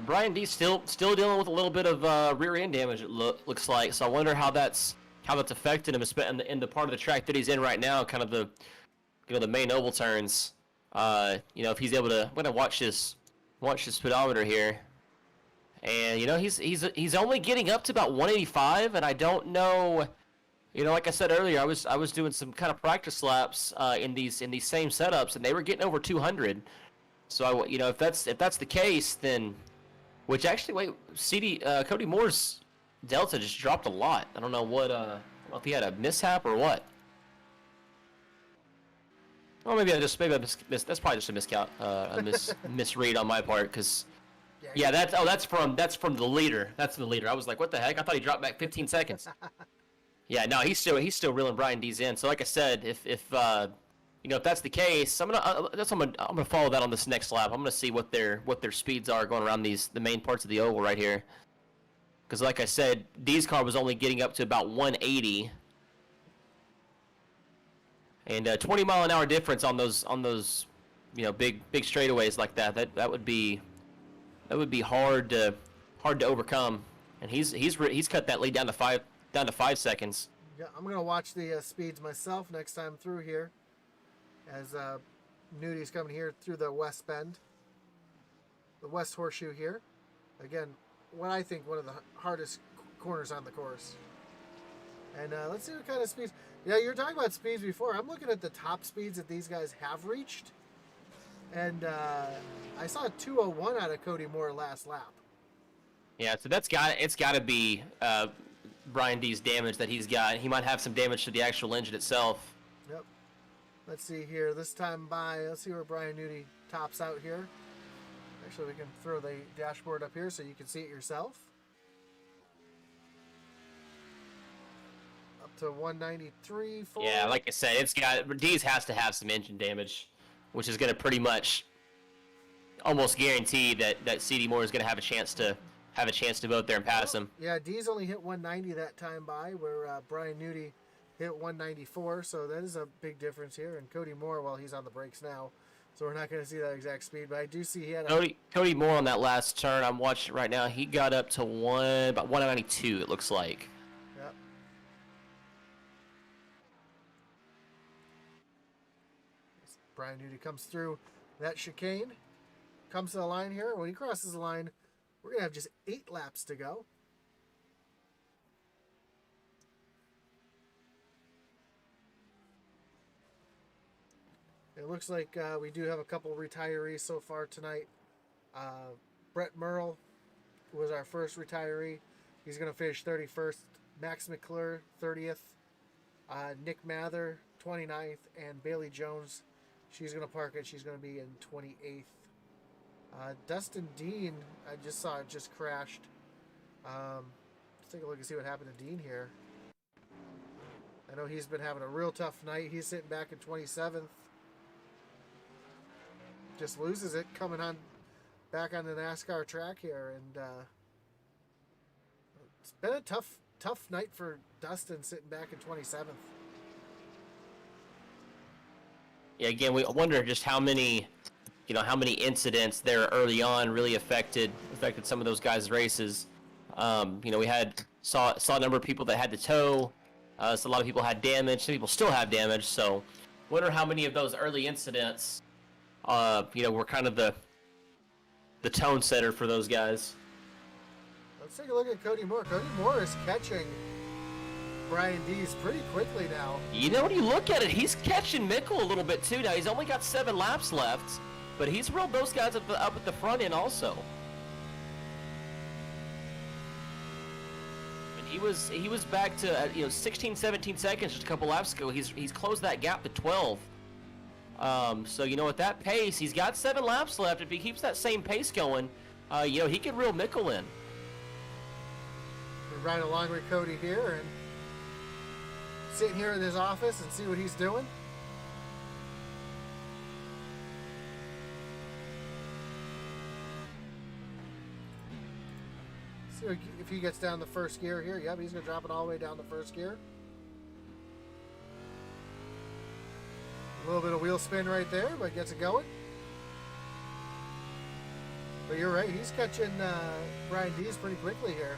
Brian D still dealing with a little bit of rear end damage. It looks like. So I wonder how that's affected him in the part of the track that he's in right now, kind of the main oval turns. If he's able to. I'm gonna watch his speedometer here, and he's only getting up to about 185, and I don't know. Like I said earlier, I was doing some kind of practice laps in these same setups, and they were getting over 200. So if that's the case, then. Which actually, wait, Cody Moore's delta just dropped a lot. I don't know what, I don't know if he had a mishap or what. Or maybe I missed. That's probably just a misread on my part, because, yeah, that's from the leader. That's the leader. I was like, what the heck? I thought he dropped back 15 seconds. Yeah, no, he's still reeling Brian D's in. So like I said, if that's the case, I'm gonna follow that on this next lap. I'm gonna see what their speeds are going around the main parts of the oval right here. Because like I said, D's car was only getting up to about 180, and 20-mile-an-hour difference on those big straightaways like that. That would be hard to overcome. And he's cut that lead down to 5 seconds. Yeah, I'm gonna watch the speeds myself next time through here. As Nudie's coming here through the West Bend, the West Horseshoe here. Again, what I think one of the hardest corners on the course. And let's see what kind of speeds. Yeah, you were talking about speeds before. I'm looking at the top speeds that these guys have reached. And I saw a 201 out of Cody Moore last lap. Yeah, so it's got to be Brian D's damage that he's got. He might have some damage to the actual engine itself. Yep. Let's see here. This time let's see where Brian Nudie tops out here. Actually, we can throw the dashboard up here so you can see it yourself. Up to 193. Yeah, like I said, D's has to have some engine damage, which is going to pretty much almost guarantee that CD Moore is going to have a chance to go out there and pass him. Yeah, D's only hit 190 that time by, where Brian Nudie hit 194, so that is a big difference here. And Cody Moore, well, he's on the brakes now, so we're not going to see that exact speed. But I do see he had Cody Moore on that last turn. I'm watching it right now. He got up to about 192. It looks like. Yep. Brian Nudie comes through that chicane, comes to the line here. When he crosses the line, we're going to have just 8 laps to go. It looks like we do have a couple retirees so far tonight. Brett Merle was our first retiree. He's going to finish 31st. Max McClure, 30th. Nick Mather, 29th. And Bailey Jones, she's going to park it. She's going to be in 28th. Dustin Dean, I just saw it just crashed. Let's take a look and see what happened to Dean here. I know he's been having a real tough night. He's sitting back in 27th. Just loses it coming on back on the NASCAR track here, and it's been a tough night for Dustin sitting back in 27th. Yeah, again, we wonder just how many incidents there early on really affected some of those guys' races. We saw a number of people that had to tow. So a lot of people had damage. Some people still have damage. So, wonder how many of those early incidents, were kind of the tone setter for those guys. Let's take a look at Cody Moore. Cody Moore is catching Brian Dees pretty quickly now. When you look at it, he's catching Mickle a little bit too now. He's only got 7 laps left, but he's rolled those guys up at the front end also. And he was back to 16, 17 seconds just a couple laps ago. He's closed that gap to 12. So at that pace, he's got 7 laps left. If he keeps that same pace going, he could reel Mickle in. We're right along with Cody here and sitting here in his office and see what he's doing. See if he gets down the first gear here. Yep, he's going to drop it all the way down the first gear. A little bit of wheel spin right there, but gets it going. But you're right, he's catching Brian Dees pretty quickly here.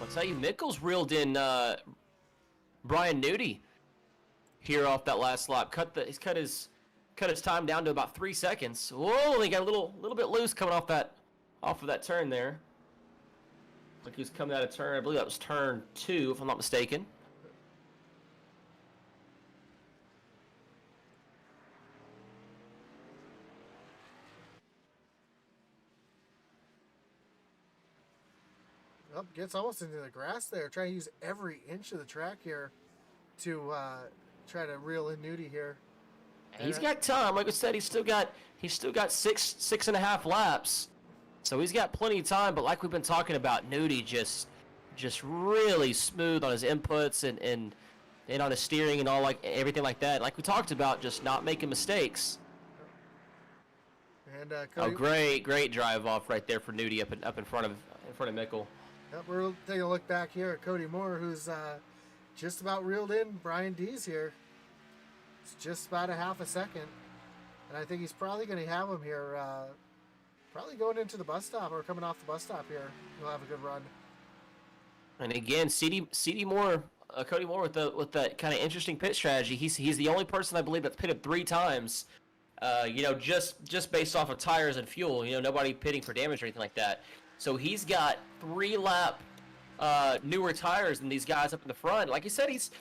I'll tell you, Mickle's reeled in Brian Nudie here off that last lap. He's cut his time down to about 3 seconds. Whoa, he got a little bit loose coming off of that turn there. Like he was coming out of turn. I believe that was turn 2, if I'm not mistaken. Oh, gets almost into the grass there. Trying to use every inch of the track here to try to reel in Nudie here. He's got time. Like I said, he's still got 6.5 laps. So he's got plenty of time, but like we've been talking about, Nudie just really smooth on his inputs and on his steering and all, like everything like that. Like we talked about, just not making mistakes. And Cody, great drive off right there for Nudie up in front of Mickle. Yep, we're taking a look back here at Cody Moore, who's just about reeled in Brian Dees here. It's just about a half a second, and I think he's probably going to have him here. Probably going into the bus stop or coming off the bus stop here. He'll have a good run. And again, CD Moore, Cody Moore with that kind of interesting pit strategy. He's the only person I believe that's pitted 3 times. Just based off of tires and fuel. Nobody pitting for damage or anything like that. So he's got 3-lap newer tires than these guys up in the front. Like you said, he's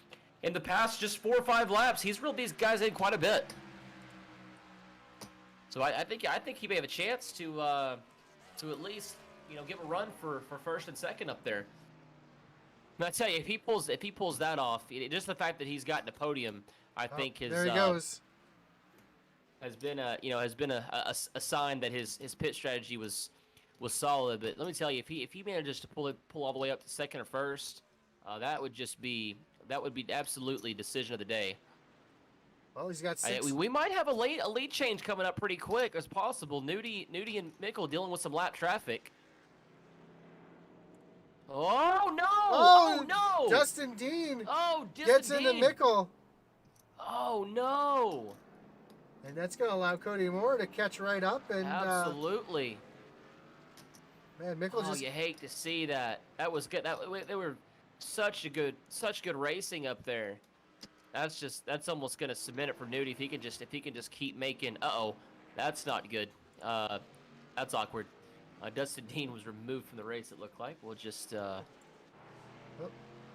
in the past just 4 or 5 laps. He's reeled these guys in quite a bit. So I think he may have a chance to at least give a run for first and second up there. And I tell you, if he pulls that off, just the fact that he's gotten a podium, I think there he goes. Has been a sign that his pit strategy was solid. But let me tell you, if he manages to pull all the way up to second or first, that would be absolutely decision of the day. Well, he's got 6. We might have a lead change coming up pretty quick as possible. Nudie and Mickle dealing with some lap traffic. Oh no! Oh no! Dustin Dean. Oh, gets into Mickle. Oh no! And that's going to allow Cody Moore to catch right up and absolutely. Man, Mickle just. You hate to see that. That was good. They were such good racing up there. That's almost gonna cement it for Nudie if he can just keep making. That's not good. That's awkward. Dustin Dean was removed from the race. It looked like. We'll just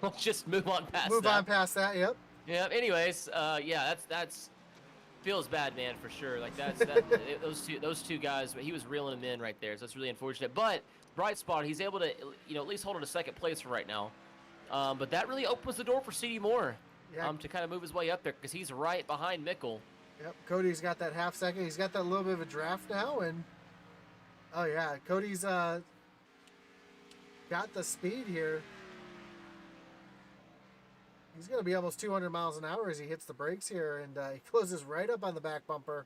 we'll just move on past that. Move on past that. Yep. Yeah. Anyways, that's feels bad, man, for sure. Like those two guys. But he was reeling them in right there. So that's really unfortunate. But bright spot. He's able to, at least hold on to second place for right now. But that really opens the door for Cody Moore to kind of move his way up there because he's right behind Mickle. Yep, Cody's got that half second. He's got that little bit of a draft now, and oh yeah, Cody's got the speed here. He's going to be almost 200 miles an hour as he hits the brakes here, and he closes right up on the back bumper.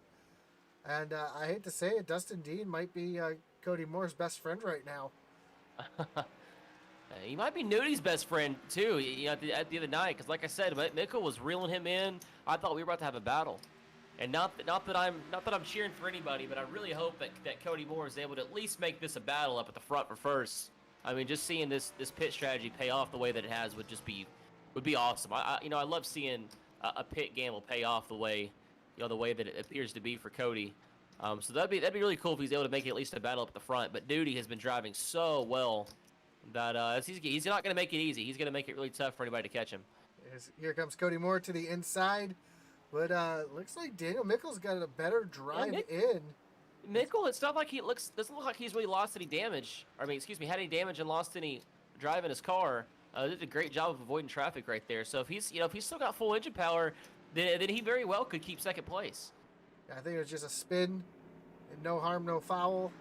And I hate to say it, Dustin Dean might be Cody Moore's best friend right now. He might be Nudi's best friend too. At the other night, because like I said, Mickle was reeling him in. I thought we were about to have a battle. And not that I'm cheering for anybody, but I really hope that Cody Moore is able to at least make this a battle up at the front for first. I mean, just seeing this pit strategy pay off the way that it has would be awesome. I love seeing a pit gamble pay off the way that it appears to be for Cody. So that'd be really cool if he's able to make it at least a battle up at the front. But Nudie has been driving so well that he's not going to make it easy. He's going to make it really tough for anybody to catch him. Here comes Cody Moore to the inside. But looks like Daniel Mickle's got a better drive in. Mickle, it's not like doesn't look like he's really lost any damage. Had any damage and lost any drive in his car. Did a great job of avoiding traffic right there. So if he's still got full engine power, then he very well could keep second place. I think it was just a spin, and no harm, no foul.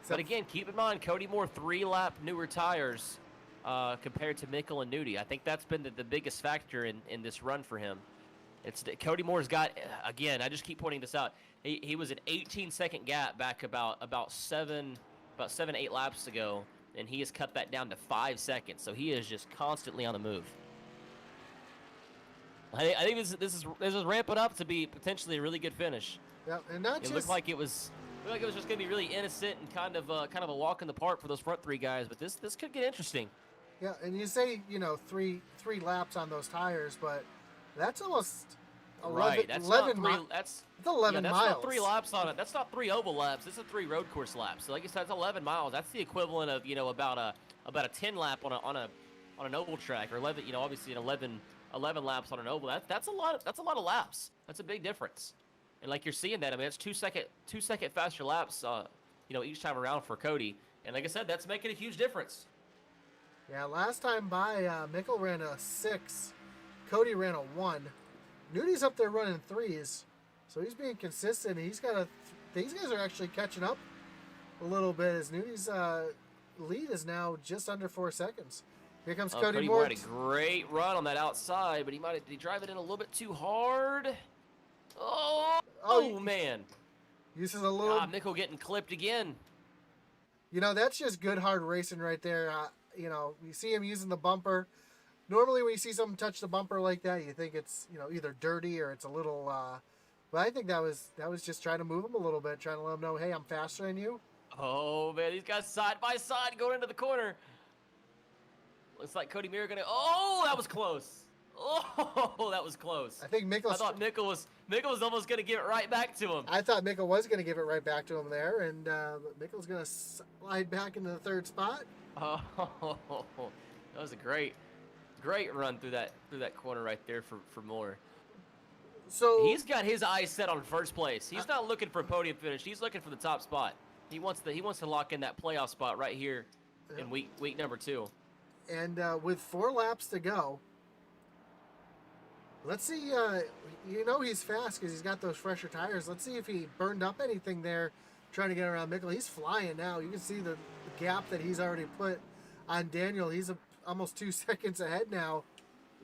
But again, keep in mind, Cody Moore 3-lap newer tires compared to Mickle and Nudie. I think that's been the biggest factor in this run for him. Cody Moore's got, again, I just keep pointing this out. He was an 18-second gap back about 7-8 laps ago, and he has cut that down to 5 seconds. So he is just constantly on the move. I think this is ramping up to be potentially a really good finish. Yeah, and not it looked like it was just going to be really innocent and kind of a walk in the park for those front three guys. But this could get interesting. Yeah, and you say three laps on those tires, but that's almost 11, right. That's 11 not that's 11 that's miles. Not 3 laps on it. That's not 3 oval laps. This is 3 road course laps. So like I said, that's 11 miles. That's the equivalent of about a 10 lap on an oval track, or 11. Obviously an 11 laps on an oval. That's a lot of laps. That's a big difference. And like you're seeing that, I mean, it's 2 second faster laps, each time around for Cody. And like I said, that's making a huge difference. Yeah, last time by, Mickle ran a 6, Cody ran a 1. Nudie's up there running 3s, so he's being consistent. These guys are actually catching up a little bit as Nudie's lead is now just under 4 seconds. Here comes Cody Moore. Moore had a great run on that outside, but did he drive it in a little bit too hard? Oh man. Uses a little. Mickle getting clipped again. That's just good hard racing right there. You see him using the bumper. Normally when you see someone touch the bumper like that, you think it's, either dirty or it's a little, but I think that was just trying to move him a little bit, trying to let him know, hey, I'm faster than you. Oh man, these guys side by side going into the corner. Looks like Cody Moore that was close. Oh, that was close. I think Mickle. I thought Mickle was almost going to give it right back to him. I thought Mickle was going to give it right back to him there, and Mickle's going to slide back into the 3rd spot. Oh, that was a great run through that corner right there for Moore. So he's got his eyes set on first place. He's not looking for a podium finish. He's looking for the top spot. He wants to lock in that playoff spot right here in week number 2. And with 4 laps to go, let's see. He's fast because he's got those fresher tires. Let's see if he burned up anything there trying to get around Mickle. He's flying now. You can see the gap that he's already put on Daniel. He's almost 2 seconds ahead now.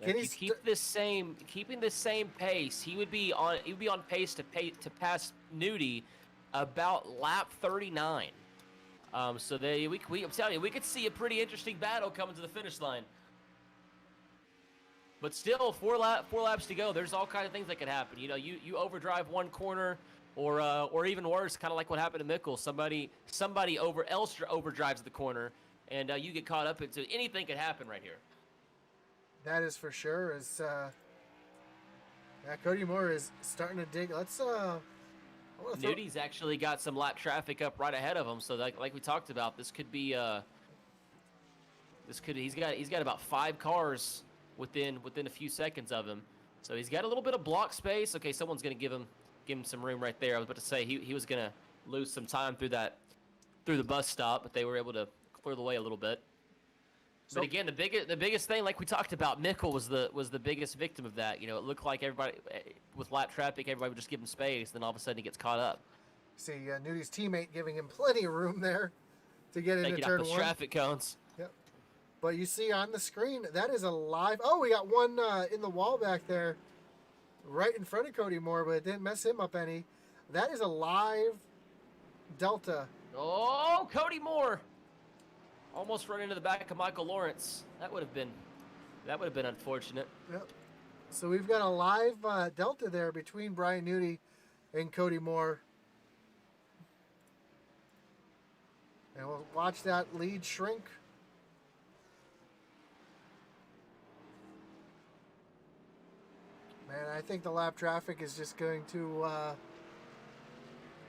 Can he keeping the same pace? He would be on pace to pass Nudie about lap 39. I'm telling you, we could see a pretty interesting battle coming to the finish line. But still, 4 laps to go. There's all kinds of things that could happen. You overdrive one corner, or even worse, kind of like what happened to Mickle. Somebody else overdrives the corner, and you get caught up into anything could happen right here. That is for sure. Cody Moore is starting to dig. Nudie's actually got some lap traffic up right ahead of him. So like we talked about, he's got about 5 cars within a few seconds of him. So he's got a little bit of block space. Okay, someone's going to give him some room right there. I was about to say he was going to lose some time through the bus stop, but they were able to clear the way a little bit. So, But again, the biggest thing, like we talked about, Mickle was the biggest victim of that. You know, it looked like everybody with lap traffic, everybody would just give him space. Then all of a sudden, he gets caught up. see Nudi's teammate giving him plenty of room there to get into Taking out turn those one. traffic cones. Yep. But you see on the screen, that is a live. Oh, we got one in the wall back there, right in front of Cody Moore, but it didn't mess him up any. That is a live Delta. Oh, Cody Moore. Almost run into the back of Michael Lawrence. That would have been unfortunate. Yep. So we've got a live Delta there between Brian Nudi and Cody Moore. And we'll watch that lead shrink. Man, I think the lap traffic is just going to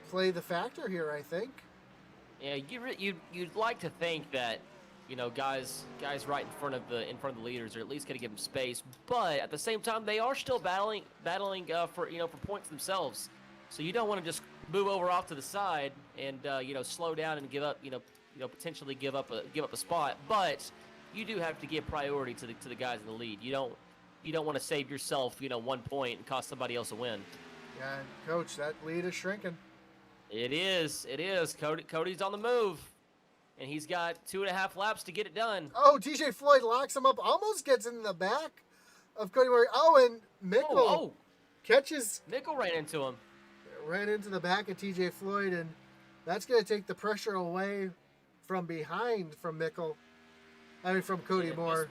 play the factor here, I think. Yeah, you'd like to think that, you know, guys right in front of the leaders are at least going to give them space, but at the same time they are still battling for points themselves. So you don't want to just move over off to the side and slow down and give up potentially give up a spot, but you do have to give priority to the guys in the lead. You don't want to save yourself 1 point and cost somebody else a win. Yeah, Coach, that lead is shrinking. It is. Cody's on the move, and he's got 2.5 laps to get it done. Oh, TJ Floyd locks him up, almost gets in the back of Cody Moore. Oh, and Mickle catches. Mickle ran into him. Ran into the back of TJ Floyd, and that's going to take the pressure away from behind from Cody Moore.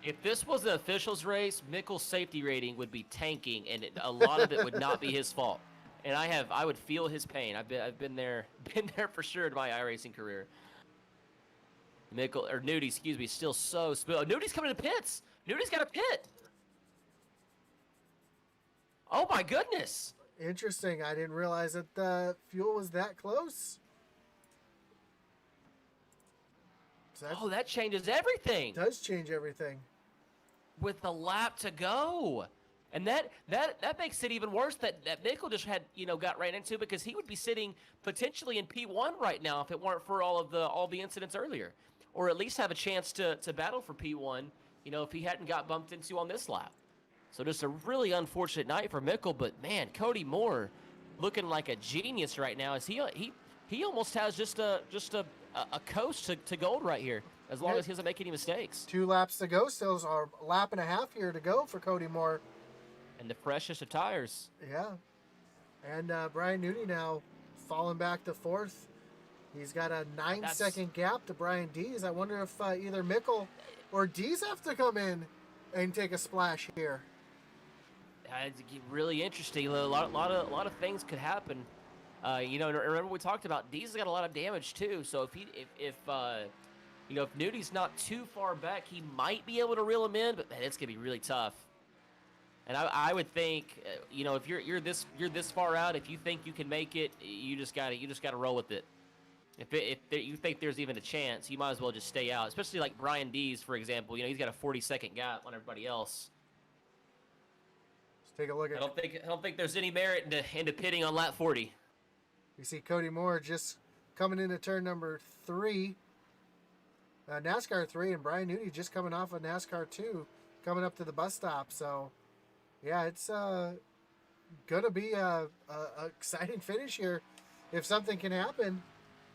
If this was an officials race, Mickle's safety rating would be tanking, and a lot of it would not be his fault. And I would feel his pain. I've been there for sure in my iRacing career. Nudi, excuse me, still so smooth. Oh, Nudi's coming to pits. Nudi's got a pit. Oh my goodness. Interesting. I didn't realize that the fuel was that close. So that changes everything. Does change everything. With the lap to go. And that makes it even worse that Mickle just got ran into, because he would be sitting potentially in P1 right now if it weren't for all the incidents earlier, or at least have a chance to battle for P1, if he hadn't got bumped into on this lap. So just a really unfortunate night for Mickle, but man, Cody Moore looking like a genius right now, as he almost has just a coast to gold right here, as long as he doesn't make any mistakes. 2 laps to go, still a lap and a half here to go for Cody Moore. And the freshest of tires. Yeah. And Brian Nudi now falling back to 4th. He's got a 9-second gap to Brian Dees. I wonder if either Mickle or Dees have to come in and take a splash here. It's really interesting. A lot of things could happen. Remember we talked about Dees has got a lot of damage too. So if Nudi's not too far back, he might be able to reel him in. But man, it's gonna be really tough. And I would think, if you're this far out, if you think you can make it, you just gotta roll with it. If you think there's even a chance, you might as well just stay out. Especially like Brian Dees, for example. He's got a 40-second gap on everybody else. Let's take a look at. I don't think there's any merit into pitting on lap 40. You see Cody Moore just coming into turn number 3, NASCAR 3, and Brian Nudi just coming off of NASCAR 2, coming up to the bus stop. So, yeah, it's gonna be a exciting finish here. If something can happen,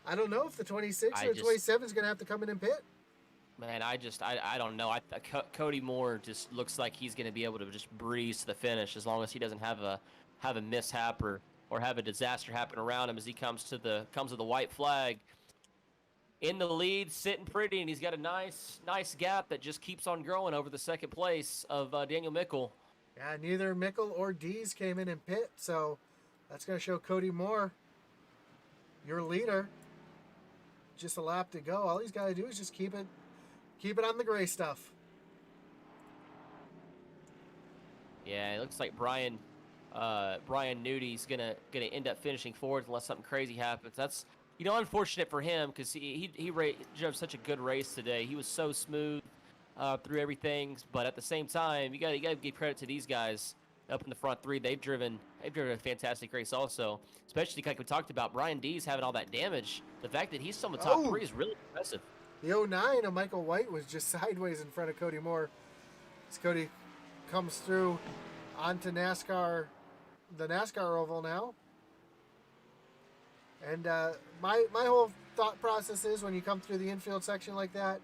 I don't know if the 26 or 27 is gonna have to come in and pit. Man, I don't know. Cody Moore just looks like he's gonna be able to just breeze to the finish, as long as he doesn't have a mishap or have a disaster happen around him as he comes to the white flag. In the lead, sitting pretty, and he's got a nice gap that just keeps on growing over the second place of Daniel Mickle. Yeah, neither Mickle or Dees came in and pit, so that's going to show Cody Moore, your leader. Just a lap to go. All he's got to do is just keep it on the gray stuff. Yeah, it looks like Brian Nudi's gonna end up finishing fourth unless something crazy happens. That's unfortunate for him, because he drove such a good race today. He was so smooth through everything, but at the same time, you gotta give credit to these guys up in the front 3. They've driven a fantastic race also, especially like we talked about. Brian Dees having all that damage. The fact that he's still in the top 3 is really impressive. The '09 of Michael White was just sideways in front of Cody Moore. As Cody comes through onto the NASCAR oval now. And my whole thought process is when you come through the infield section like that,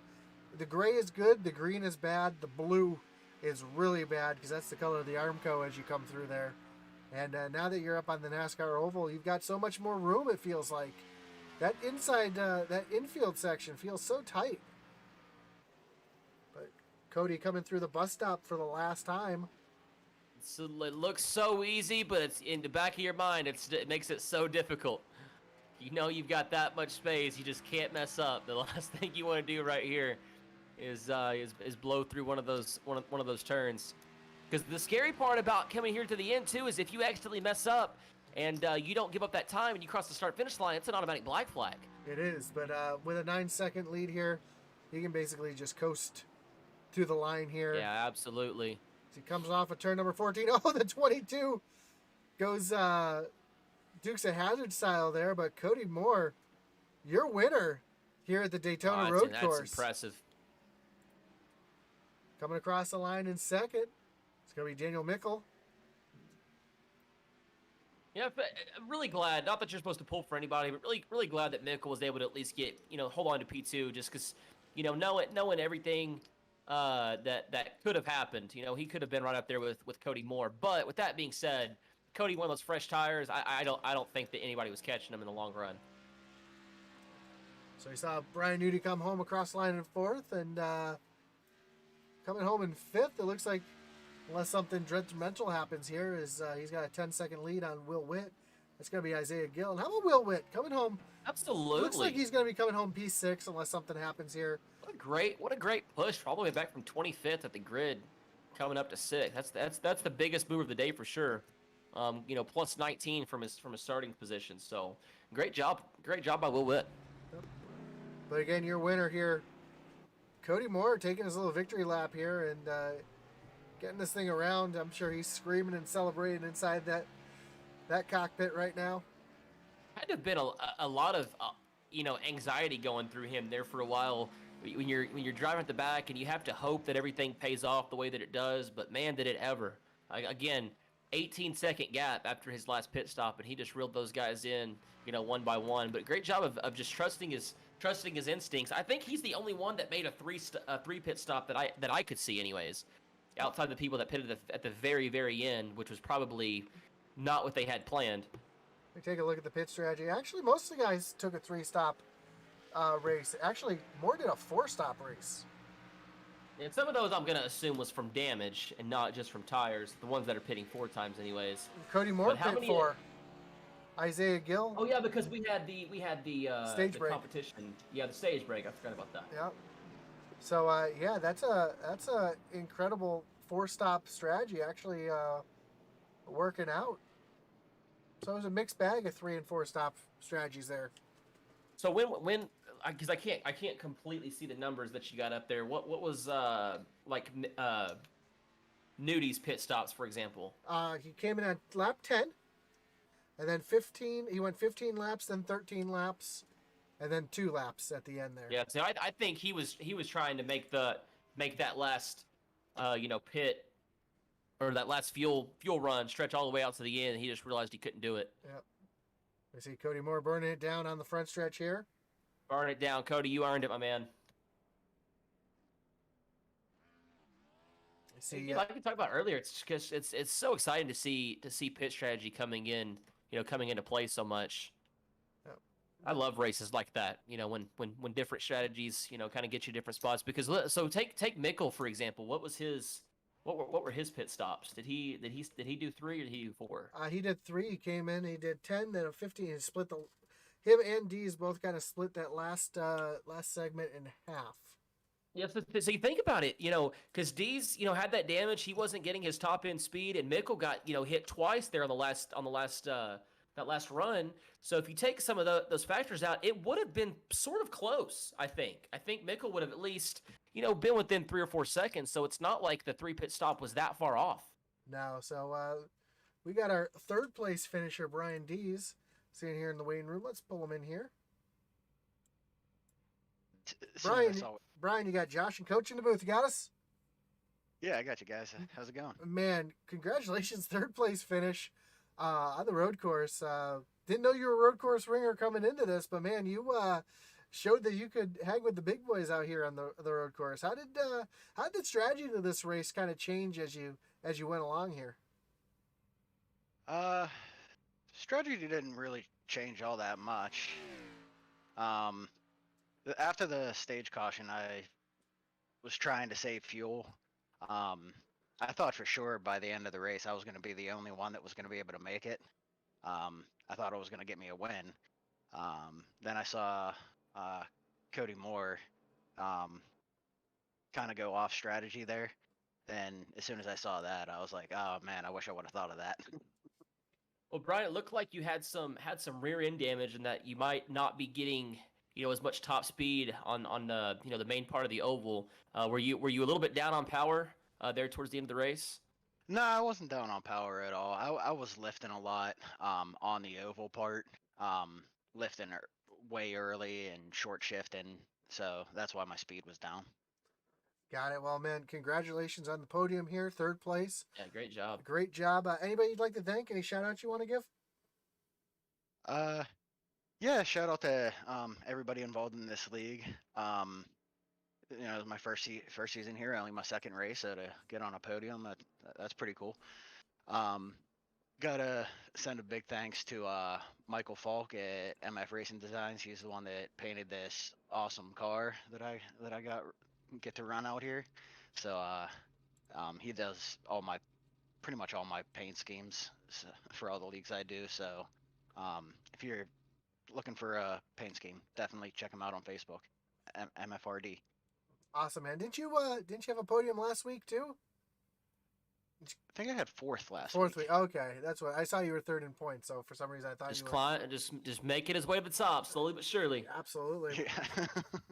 the gray is good, the green is bad, the blue is really bad because that's the color of the Armco as you come through there. And now that you're up on the NASCAR oval, you've got so much more room, it feels like. That inside, that infield section feels so tight. But Cody coming through the bus stop for the last time. So it looks so easy, but it's in the back of your mind. It makes it so difficult. You know you've got that much space. You just can't mess up. The last thing you want to do right here is blow through one of those turns. Because the scary part about coming here to the end too is if you accidentally mess up and you don't give up that time and you cross the start-finish line, it's an automatic black flag. It is, but with a 9-second lead here, you can basically just coast through the line here. Yeah, absolutely. As he comes off of turn number 14. Oh, the 22 goes Dukes of Hazzard style there, but Cody Moore, your winner here at the Daytona Road Course. That's impressive. Coming across the line in second, it's going to be Daniel Mickle. Yeah, but I'm really glad, not that you're supposed to pull for anybody, but really glad that Mickle was able to at least get, hold on to P2 just because, knowing everything that could have happened, he could have been right up there with Cody Moore. But with that being said, Cody, one of those fresh tires, I don't think that anybody was catching him in the long run. So you saw Brian Newty come home across the line in fourth, and coming home in fifth, it looks like, unless something detrimental happens here, is he's got a 10-second lead on Will Witt. It's going to be Isaiah Gill. And how about Will Witt coming home? Absolutely. Looks like he's going to be coming home P6 unless something happens here. What a great push, all the way back from 25th at the grid, coming up to 6th. That's the biggest move of the day for sure. Plus 19 from his starting position. So great job by Will Witt. But again, your winner here, Cody Moore, taking his little victory lap here and getting this thing around. I'm sure he's screaming and celebrating inside that cockpit right now. Had to have been a lot of anxiety going through him there for a while. When you're driving at the back and you have to hope that everything pays off the way that it does, but man, did it ever. Again, 18-second gap after his last pit stop, and he just reeled those guys in, one by one. But great job of just trusting his instincts. I think he's the only one that made a three pit stop that I could see, anyways. Outside the people that pitted at the very, very end, which was probably not what they had planned. We take a look at the pit strategy. Actually, most of the guys took a 3-stop race. Actually, Moore did a 4-stop race. And some of those I'm going to assume was from damage and not just from tires. The ones that are pitting 4 times anyways. Cody Moore pit 4. Isaiah Gill. Oh yeah, because we had the stage break competition. Yeah, the stage break. I forgot about that. Yeah. So yeah, that's a incredible 4-stop strategy actually working out. So it was a mixed bag of 3 and 4-stop strategies there. So when because I can't completely see the numbers that you got up there. What was Nudy's pit stops, for example? He came in at lap 10, and then 15. He went 15 laps, then 13 laps, and then 2 laps at the end there. Yeah, so I think he was trying to make that last pit or that last fuel run stretch all the way out to the end. And he just realized he couldn't do it. Yep. We see Cody Moore burning it down on the front stretch here. Burn it down, Cody. You earned it, my man. See, like we talked about earlier, it's because it's so exciting to see pit strategy coming into play so much. Yep. I love races like that. When different strategies kind of get you different spots. Because so take Mickle for example. What were his pit stops? Did he do 3 or did he do 4? He did 3. He came in. He did 10, then a 15. He split him and Dees both kind of split that last segment in half. Yeah, so you think about it, because Dees, had that damage. He wasn't getting his top end speed, and Mickle got hit twice there on that last run. So if you take some of those factors out, it would have been sort of close. I think Mickle would have at least been within 3 or 4 seconds. So it's not like the 3 pit stop was that far off. No, so we got our 3rd place finisher Brian Dees sitting here in the waiting room. Let's pull him in here. As soon as I Brian, saw it. Brian, you got Josh and Coach in the booth. You got us? Yeah, I got you guys. How's it going? Man, congratulations, third place finish on the road course. Didn't know you were a road course ringer coming into this, but man, you showed that you could hang with the big boys out here on the road course. How did the strategy to this race kind of change as you went along here? Uh, Strategy didn't really change all that much. Um, After the stage caution, I was trying to save fuel. Um, I thought for sure by the end of the race I was going to be the only one that was going to be able to make it. I thought it was going to get me a win. Then I saw uh, Cody Moore kind of go off strategy there. Then as soon as I saw that, I was like, oh man, I wish I would have thought of that. Well, Brian, it looked like you had some rear end damage, and that you might not be getting as much top speed on the the main part of the oval. Were you a little bit down on power there towards the end of the race? No, I wasn't down on power at all. I was lifting a lot on the oval part, lifting way early and short shifting, so that's why my speed was down. Got it. Well, man, congratulations on the podium here, third place. Yeah, great job. Great job. Anybody you'd like to thank? Any shout outs you want to give? Uh, yeah, shout out to everybody involved in this league. It was my first season here, only my second race, so to get on a podium, that's pretty cool. Gotta send a big thanks to Michael Falk at MF Racing Designs. He's the one that painted this awesome car that I get to run out here. So he does pretty much all my paint schemes for all the leagues I do. So if you're looking for a paint scheme, definitely check him out on Facebook, MFRD. Awesome, man. Didn't you have a podium last week too? I think I had fourth last Fourth week. week. Okay, that's what I saw. You were third in points, so for some reason I thought Just you were. climb, just making his way to the top, slowly but surely. Absolutely. Yeah.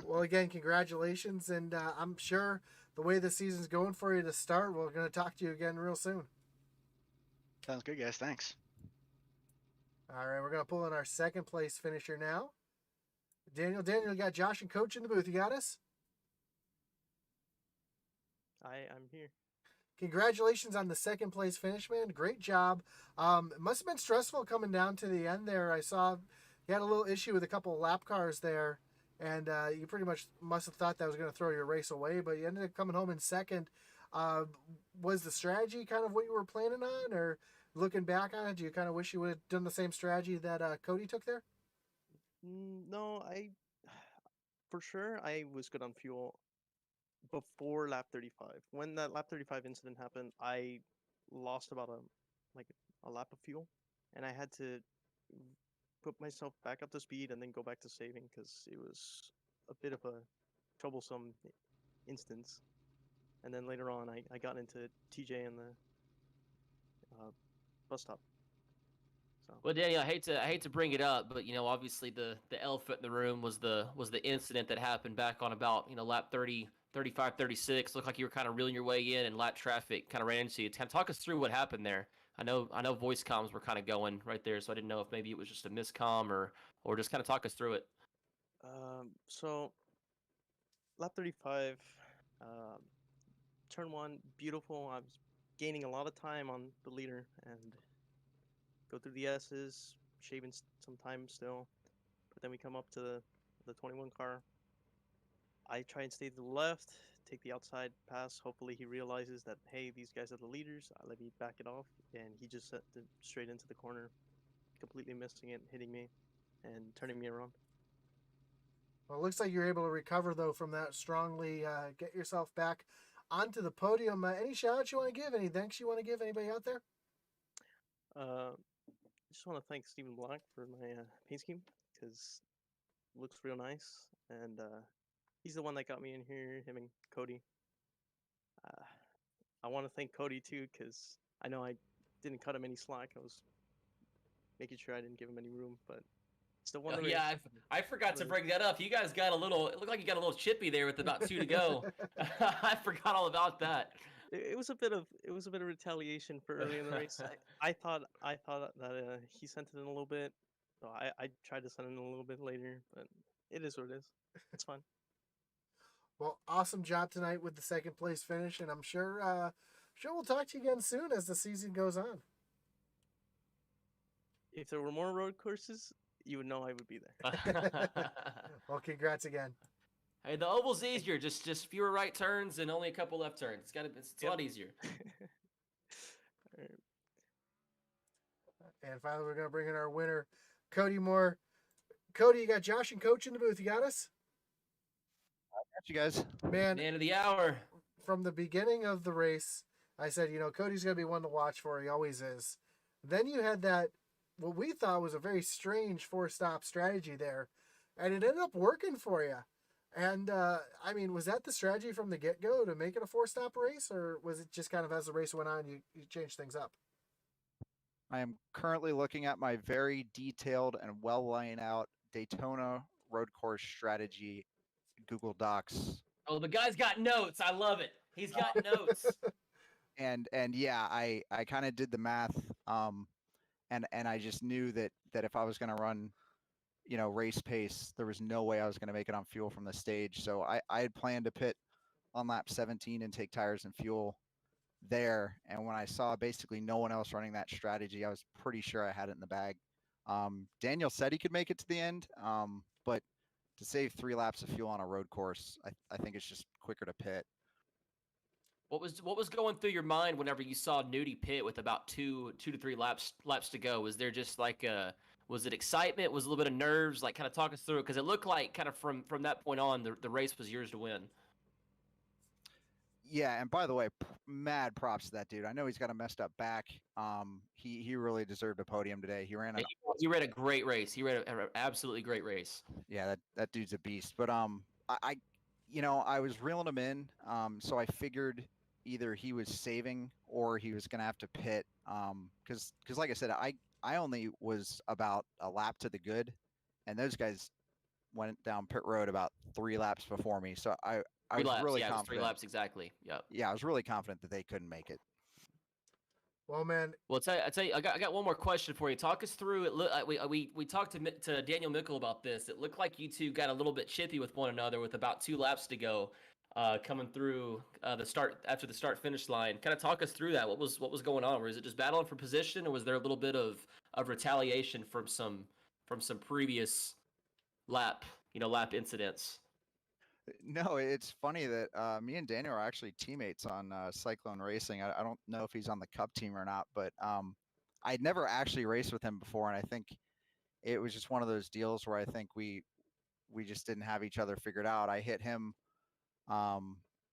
Well, again, congratulations, and I'm sure the way the season's going for you to start, we're going to talk to you again real soon. Sounds good, guys. Thanks. All right, we're going to pull in our second place finisher now. Daniel, you got Josh and Coach in the booth. You got us? I'm here. Congratulations on the second place finish, man. Great job. It must have been stressful coming down to the end there. I saw you had a little issue with a couple of lap cars there, and you pretty much must have thought that was going to throw your race away, but you ended up coming home in second. Was the strategy kind of what you were planning on, or looking back on it, do you kind of wish you would have done the same strategy that Cody took there? No, for sure I was good on fuel before lap 35. When that lap 35 incident happened, I lost about a lap of fuel, and I had to put myself back up to speed and then go back to saving because it was a bit of a troublesome instance. And then later on, I got into TJ in the bus stop. So. Well, Daniel, I hate to bring it up, but obviously the elephant in the room was the incident that happened back on about lap 30, 35, 36. Looked like you were kind of reeling your way in, and lap traffic kind of ran into you. Talk us through what happened there. I know voice comms were kind of going right there, so I didn't know if maybe it was just a miscomm or just kind of talk us through it. So lap 35, turn one, beautiful. I was gaining a lot of time on the leader and go through the S's, shaving some time still. But then we come up to the 21 car. I try and stay to the left, take the outside pass. Hopefully he realizes that, hey, these guys are the leaders. Let me back it off. And he just set it straight into the corner, completely missing it, hitting me, and turning me around. Well, it looks like you're able to recover, though, from that strongly. Get yourself back onto the podium. Any shout-outs you want to give? Any thanks you want to give anybody out there? I just want to thank Stephen Black for my paint scheme, because it looks real nice. And he's the one that got me in here, him and Cody. I want to thank Cody, too, because I know I didn't cut him any slack. I was making sure I didn't give him any room, but still won the race. Yeah, I forgot to bring that up. You guys got it looked like you got a little chippy there with about 2 to go. I forgot all about that. It was a bit of retaliation for early in the race. I thought that he sent it in a little bit, so I tried to send it in a little bit later, but it is what it is. It's fine. Well, awesome job tonight with the second place finish, and I'm sure we'll talk to you again soon as the season goes on. If there were more road courses, you would know I would be there. Well, congrats again. Hey, the oval's easier. Just fewer right turns and only a couple left turns. It's a lot easier. Alright. And finally, we're gonna bring in our winner, Cody Moore. Cody, you got Josh and Coach in the booth. You got us, Got you guys. man. Man of the hour. From the beginning of the race, I said, Cody's gonna be one to watch for. He always is. Then you had that what we thought was a very strange 4-stop strategy there, and it ended up working for you. And I mean, was that the strategy from the get-go to make it a 4-stop race, or was it just kind of as the race went on, you changed things up? I am currently looking at my very detailed and well laid out Daytona road course strategy Google Docs. Oh, the guy's got notes. I love it. He's got notes. And yeah, I kind of did the math, and I just knew that if I was going to run, race pace, there was no way I was going to make it on fuel from the stage. So I had planned to pit on lap 17 and take tires and fuel there. And when I saw basically no one else running that strategy, I was pretty sure I had it in the bag. Daniel said he could make it to the end, but to save 3 laps of fuel on a road course, I think it's just quicker to pit. What was going through your mind whenever you saw Nudie pit with about 2 to 3 laps to go? Was there just like was it excitement? Was it a little bit of nerves? Like, kind of talk us through it, because it looked like kind of from that point on, the race was yours to win. Yeah, and by the way, mad props to that dude. I know he's got a messed up back. He really deserved a podium today. He ran He ran a great race. He ran an absolutely great race. Yeah, that dude's a beast. But I was reeling him in. So I figured either he was saving or he was gonna have to pit. Because like I said, I only was about a lap to the good, and those guys went down pit road about 3 laps before me. So I was really confident. 3 laps exactly. Yep. Yeah, I was really confident that they couldn't make it. Well, man. Well, I tell you, I got one more question for you. Talk us through it. We talked to Daniel Mickle about this. It looked like you two got a little bit chippy with one another with about 2 laps to go, coming through the start after the start finish line. Kind of talk us through that. What was going on? Was it just battling for position, or was there a little bit of retaliation from some previous lap incidents? No, it's funny that me and Daniel are actually teammates on Cyclone Racing. I don't know if he's on the Cup team or not, but I'd never actually raced with him before, and I think it was just one of those deals where I think we just didn't have each other figured out. I hit him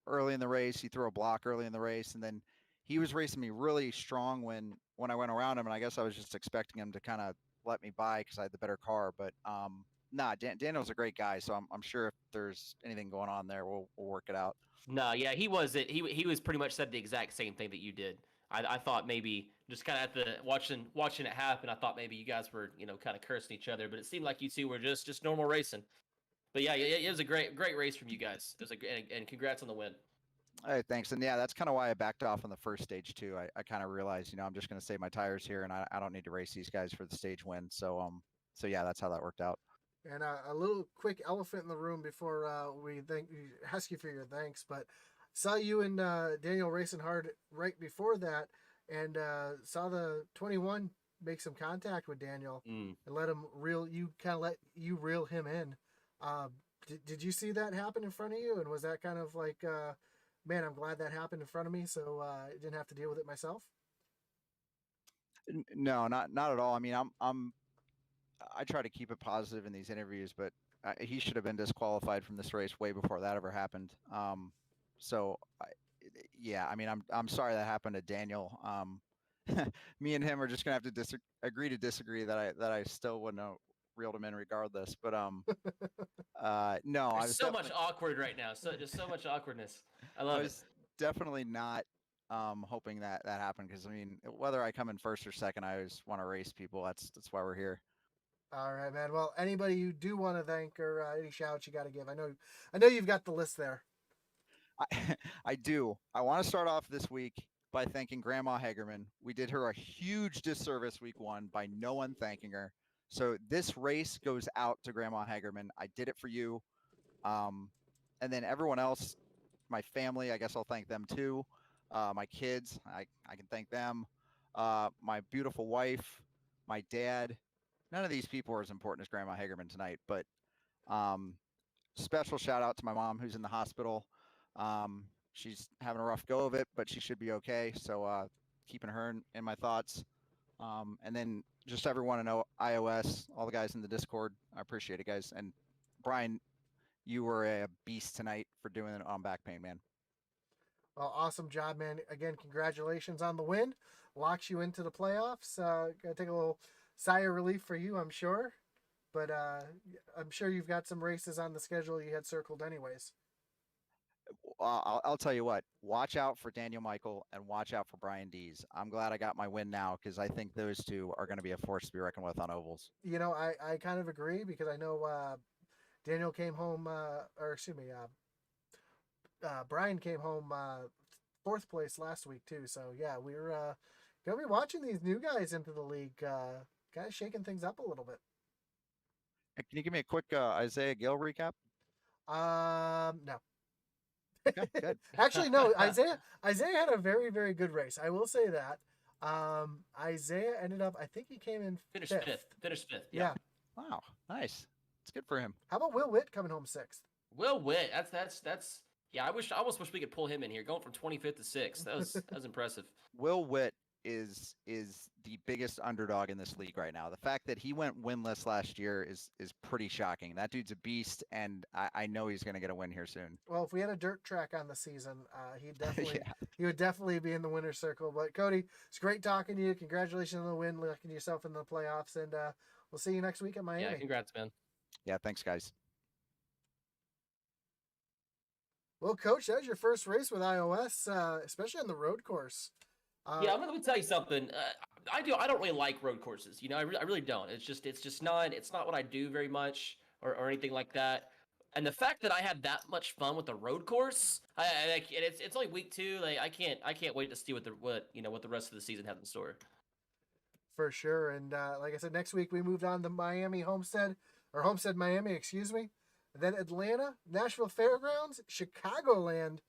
early in the race. He threw a block early in the race, and then he was racing me really strong when I went around him, and I guess I was just expecting him to kind of let me by because I had the better car, but nah, Daniel's a great guy, so I'm sure if there's anything going on there, we'll work it out. No, yeah, he was pretty much said the exact same thing that you did. I thought maybe just kind of at the watching it happen, I thought maybe you guys were kind of cursing each other, but it seemed like you two were just normal racing. But yeah, it was a great race from you guys. It was and congrats on the win. Hey, thanks. And yeah, that's kind of why I backed off on the first stage too. I kind of realized, I'm just going to save my tires here, and I don't need to race these guys for the stage win. So yeah, that's how that worked out. And a little quick elephant in the room before we ask you for your thanks, but saw you and Daniel racing hard right before that, and saw the 21 make some contact with Daniel and let you reel him in. Did you see that happen in front of you? And was that kind of like, man, I'm glad that happened in front of me, so I didn't have to deal with it myself? No, not at all. I mean, I try to keep it positive in these interviews, but he should have been disqualified from this race way before that ever happened. Yeah, I mean, I'm sorry that happened to Daniel. Me and him are just gonna have to agree to disagree that I still wouldn't have reeled him in regardless. But no, There's so much awkward right now. Just so much awkwardness. I love it. Definitely not hoping that happened, because I mean, whether I come in first or second, I always want to race people. That's why we're here. All right, man. Well, anybody you do want to thank or any shout-outs you got to give? I know you've got the list there. I do. I want to start off this week by thanking Grandma Hagerman. We did her a huge disservice week 1 by no one thanking her. So this race goes out to Grandma Hagerman. I did it for you. And then everyone else, my family, I guess I'll thank them too. My kids, I can thank them. My beautiful wife, my dad. None of these people are as important as Grandma Hagerman tonight, but special shout out to my mom who's in the hospital. She's having a rough go of it, but she should be okay. So keeping her in my thoughts. And then just everyone in iOS, all the guys in the Discord. I appreciate it, guys. And Brian, you were a beast tonight for doing it on back pain, man. Well, awesome job, man. Again, congratulations on the win. Locks you into the playoffs. Gonna take a little sigh of relief for you, I'm sure. But I'm sure you've got some races on the schedule you had circled anyways. I'll tell you what, watch out for Daniel Michael and watch out for Brian Dees. I'm glad I got my win now because I think those two are going to be a force to be reckoned with on ovals. You know, I kind of agree because I know Daniel came home, Brian came home fourth place last week too. So yeah, we're gonna be watching these new guys into the league, kind of shaking things up a little bit. Can you give me a quick Isaiah Gill recap? No. Okay, good. Actually, no. Isaiah had a very, very good race. I will say that. Isaiah ended up. I think he came in Finished fifth. Yeah. Wow, nice. It's good for him. How about Will Witt coming home sixth? Will Witt, that's. Yeah, I almost wish we could pull him in here, going from 25th to 6th. That was impressive. Will Witt is the biggest underdog in this league right now. The fact that he went winless last year is pretty shocking. That dude's a beast, and I know he's going to get a win here soon. Well, if we had a dirt track on the season, he would definitely be in the winner's circle. But Cody, it's great talking to you. Congratulations on the win, looking yourself in the playoffs, and we'll see you next week at Miami. Yeah, congrats, man. Yeah, thanks, guys. Well, Coach, that was your first race with iOS, especially on the road course. Yeah, let me tell you something. I don't really like road courses. You know, I really don't. It's just not what I do very much or anything like that. And the fact that I had that much fun with the road course, it's only week 2. Like I can't wait to see what the rest of the season has in store. For sure. And like I said, next week we moved on to Homestead Miami, excuse me. And then Atlanta, Nashville Fairgrounds, Chicagoland,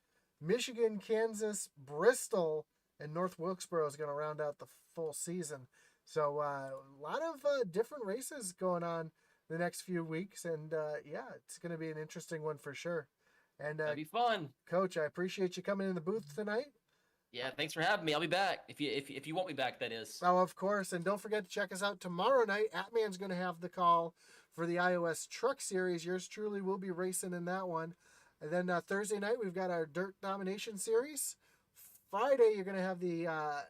Michigan, Kansas, Bristol, and North Wilkesboro is going to round out the full season. So a lot of different races going on the next few weeks. And yeah, it's going to be an interesting one for sure. And That'd be fun. Coach, I appreciate you coming in the booth tonight. Yeah, thanks for having me. I'll be back if you want me back. That is. Oh, of course. And don't forget to check us out tomorrow night. Atman's going to have the call for the iOS Truck Series. Yours truly will be racing in that one. And then Thursday night, we've got our Dirt Domination Series. Friday, you're going to have the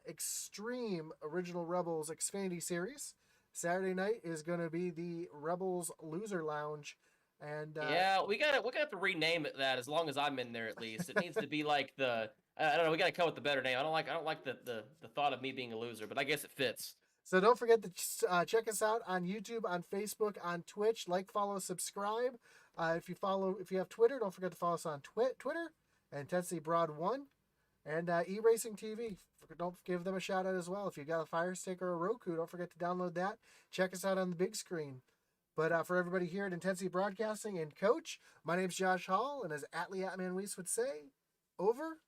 Extreme Original Rebels Xfinity Series. Saturday night is going to be the Rebels Loser Lounge. And yeah, we got to rename it that as long as I'm in there at least. It needs to be like the I don't know. We got to come up with a better name. I don't like the thought of me being a loser, but I guess it fits. So don't forget to check us out on YouTube, on Facebook, on Twitch. Like, follow, subscribe. If you have Twitter, don't forget to follow us on Twitter and Intensity Broad 1 and eRacing TV. Don't give them a shout out as well. If you got a Fire Stick or a Roku, don't forget to download that. Check us out on the big screen. But for everybody here at Intensity Broadcasting and Coach, my name's Josh Hall, and as Atman Weiss would say, over